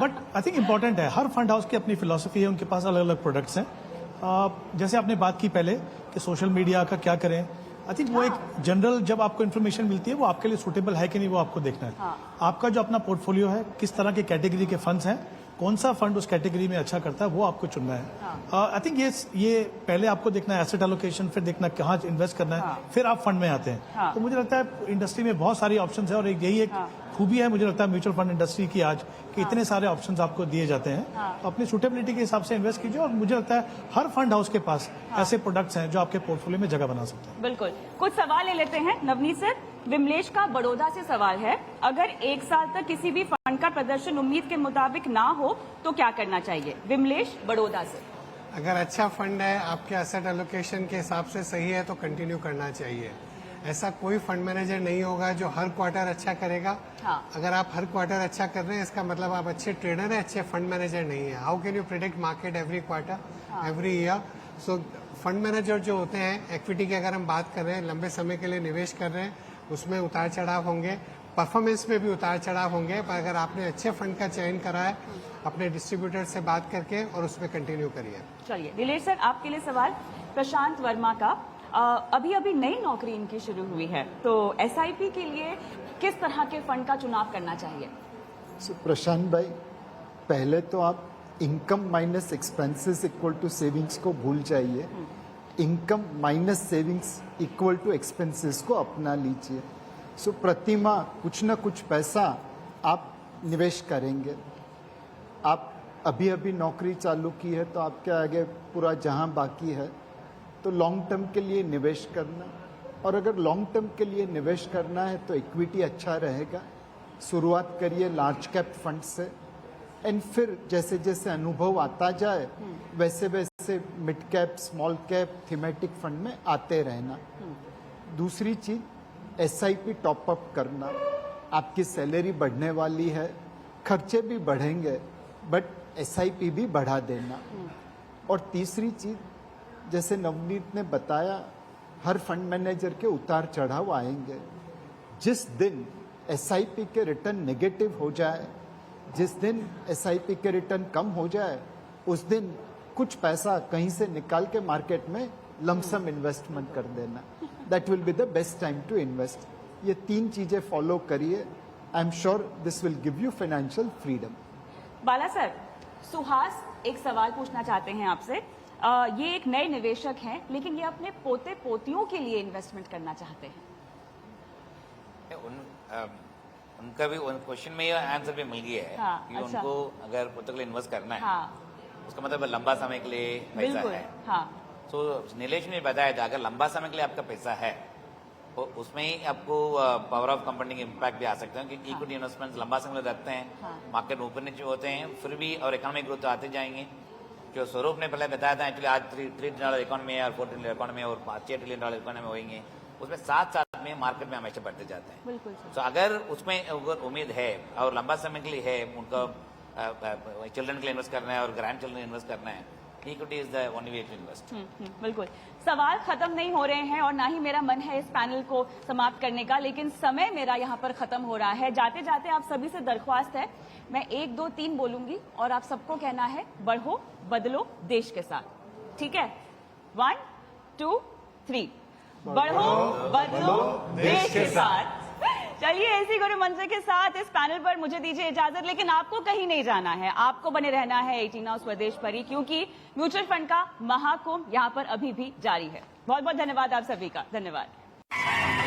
[SPEAKER 7] बट आई थिंक इंपॉर्टेंट है, हर फंड हाउस की अपनी फिलोसफी है, उनके पास अलग अलग प्रोडक्ट्स हैं। जैसे आपने बात की पहले कि सोशल मीडिया का क्या करें, आई थिंक वो एक जनरल जब आपको इन्फॉर्मेशन मिलती है वो आपके लिए सूटेबल है कि नहीं वो आपको देखना है। आपका जो अपना पोर्टफोलियो है, किस तरह के कैटेगरी के फंड्स हैं, कौन सा फंड उस कैटेगरी में अच्छा करता है वो आपको चुनना है। आई थिंक ये पहले आपको देखना है एसेट एलोकेशन, फिर देखना कहाँ इन्वेस्ट करना है, फिर आप फंड में आते हैं। तो मुझे लगता है इंडस्ट्री में बहुत सारी ऑप्शंस है और यही एक खूबी है मुझे लगता है म्यूचुअल फंड इंडस्ट्री की आज, कि इतने सारे ऑप्शंस आपको दिए जाते हैं। तो अपनी सूटेबिलिटी के हिसाब से इन्वेस्ट कीजिए और मुझे लगता है हर फंड हाउस के पास ऐसे प्रोडक्ट्स हैं जो आपके पोर्टफोलियो में जगह बना सकते हैं।
[SPEAKER 2] बिल्कुल, कुछ सवाल ले लेते हैं। नवनीत सर, विमलेश का बड़ौदा से सवाल है, अगर 1 साल तक किसी भी फंड का प्रदर्शन उम्मीद के मुताबिक ना हो तो क्या करना चाहिए? विमलेश बड़ौदा से।
[SPEAKER 4] अगर अच्छा फंड है, आपके एसेट एलोकेशन के हिसाब से सही है, तो कंटिन्यू करना चाहिए। ऐसा कोई फंड मैनेजर नहीं होगा जो हर क्वार्टर अच्छा करेगा। अगर आप हर क्वार्टर अच्छा कर रहे हैं, इसका मतलब आप अच्छे ट्रेडर हैं, अच्छे फंड मैनेजर नहीं है। How can you predict market every quarter, every year? So fund manager जो होते हैं, इक्विटी की अगर हम बात कर रहे हैं, लंबे समय के लिए निवेश कर रहे हैं, उसमें उतार चढ़ाव होंगे, परफॉर्मेंस में भी उतार चढ़ाव होंगे। पर अगर आपने अच्छे फंड का चयन करा है, अपने डिस्ट्रीब्यूटर से बात करके और उसमें कंटिन्यू करिए।
[SPEAKER 2] चलिए नीलेश सर, आपके लिए सवाल प्रशांत वर्मा का। अभी अभी नई नौकरी इनकी शुरू हुई है, तो SIP के लिए किस तरह के फंड का चुनाव करना चाहिए?
[SPEAKER 3] प्रशांत भाई, पहले तो आप income minus expenses equal to savings को भूल जाइए, income minus savings equal to expenses को अपना लीजिए। सो प्रति माह कुछ न कुछ पैसा आप निवेश करेंगे। आप अभी अभी नौकरी चालू की है तो आपके आगे पूरा जहां बाकी है, तो लॉन्ग टर्म के लिए निवेश करना, और अगर लॉन्ग टर्म के लिए निवेश करना है तो इक्विटी अच्छा रहेगा। शुरुआत करिए लार्ज कैप फंड से, एंड फिर जैसे जैसे अनुभव आता जाए वैसे वैसे mid cap, small cap, thematic fund में आते रहना। दूसरी चीज, SIP टॉप अप करना। आपकी सैलरी बढ़ने वाली है, खर्चे भी बढ़ेंगे, बट SIP भी बढ़ा देना। और तीसरी चीज, जैसे नवनीत ने बताया, हर फंड मैनेजर के उतार चढ़ाव आएंगे। जिस दिन SIP के रिटर्न नेगेटिव हो जाए, जिस दिन SIP के रिटर्न कम हो जाए, उस दिन कुछ पैसा कहीं से निकाल के मार्केट में लमसम इन्वेस्टमेंट कर देना। That will be the best time to invest. ये 3 चीजें फॉलो करिए, I am sure this will give you financial freedom.
[SPEAKER 2] Bala sir, Suhas एक सवाल पूछना चाहते हैं आपसे। ये एक नए निवेशक हैं, लेकिन ये अपने पोते पोतियों के लिए इन्वेस्टमेंट करना चाहते हैं।
[SPEAKER 5] उनका भी क्वेश्चन में आंसर भी मिल गया है।
[SPEAKER 2] हाँ,
[SPEAKER 5] कि
[SPEAKER 2] अच्छा।
[SPEAKER 5] उनको अगर पुस्तक के लिए इन्वेस्ट करना है,
[SPEAKER 2] हाँ,
[SPEAKER 5] उसका मतलब लंबा समय के लिए पैसा
[SPEAKER 2] बिल्कुल।
[SPEAKER 5] है।
[SPEAKER 2] हाँ,
[SPEAKER 5] तो नीलेश ने बताया था, अगर लंबा समय के लिए आपका पैसा है तो उसमें ही आपको पावर ऑफ कंपाउंडिंग इम्पैक्ट भी आ सकते हैं, क्योंकि इक्विटी इन्वेस्टमेंट्स लंबा समय रखते हैं, मार्केट ऊपर नीचे होते हैं, फिर भी और इकोनॉमिक ग्रोथ आते जाएंगे। जो स्वरूप ने पहले बताया था, एक्चुअली आज $3 ट्रिलियन इकोनॉमी है और $4 ट्रिलियन इकोनॉमी और $6 ट्रिलियन इकोनॉमी होंगे, उसमें साथ साथ में मार्केट में हमेशा बढ़ते जाते हैं।
[SPEAKER 2] बिल्कुल सर।
[SPEAKER 5] तो अगर उसमें अगर उम्मीद है और लंबा समय के लिए है, उनका चिल्ड्रन के लिए इन्वेस्ट करना है और ग्रैंड चिल्ड्रन इन्वेस्ट करना है, equity is the only way to invest.
[SPEAKER 2] बिल्कुल। सवाल खत्म नहीं हो रहे हैं और ना ही मेरा मन है इस पैनल को समाप्त करने का, लेकिन समय मेरा यहाँ पर खत्म हो रहा है। जाते जाते आप सभी से दरख्वास्त है, मैं 1 2 3 बोलूंगी और आप सबको कहना है बढ़ो बदलो देश के साथ। ठीक है, 1 2 3। बढ़ो बदलो देश के साथ। चलिए इसी गुरु मंत्र के साथ इस पैनल पर मुझे दीजिए इजाजत, लेकिन आपको कहीं नहीं जाना है, आपको बने रहना है 18 नाउ स्वदेश पर ही, क्योंकि म्यूचुअल फंड का महाकुंभ यहाँ पर अभी भी जारी है। बहुत बहुत धन्यवाद आप सभी का, धन्यवाद।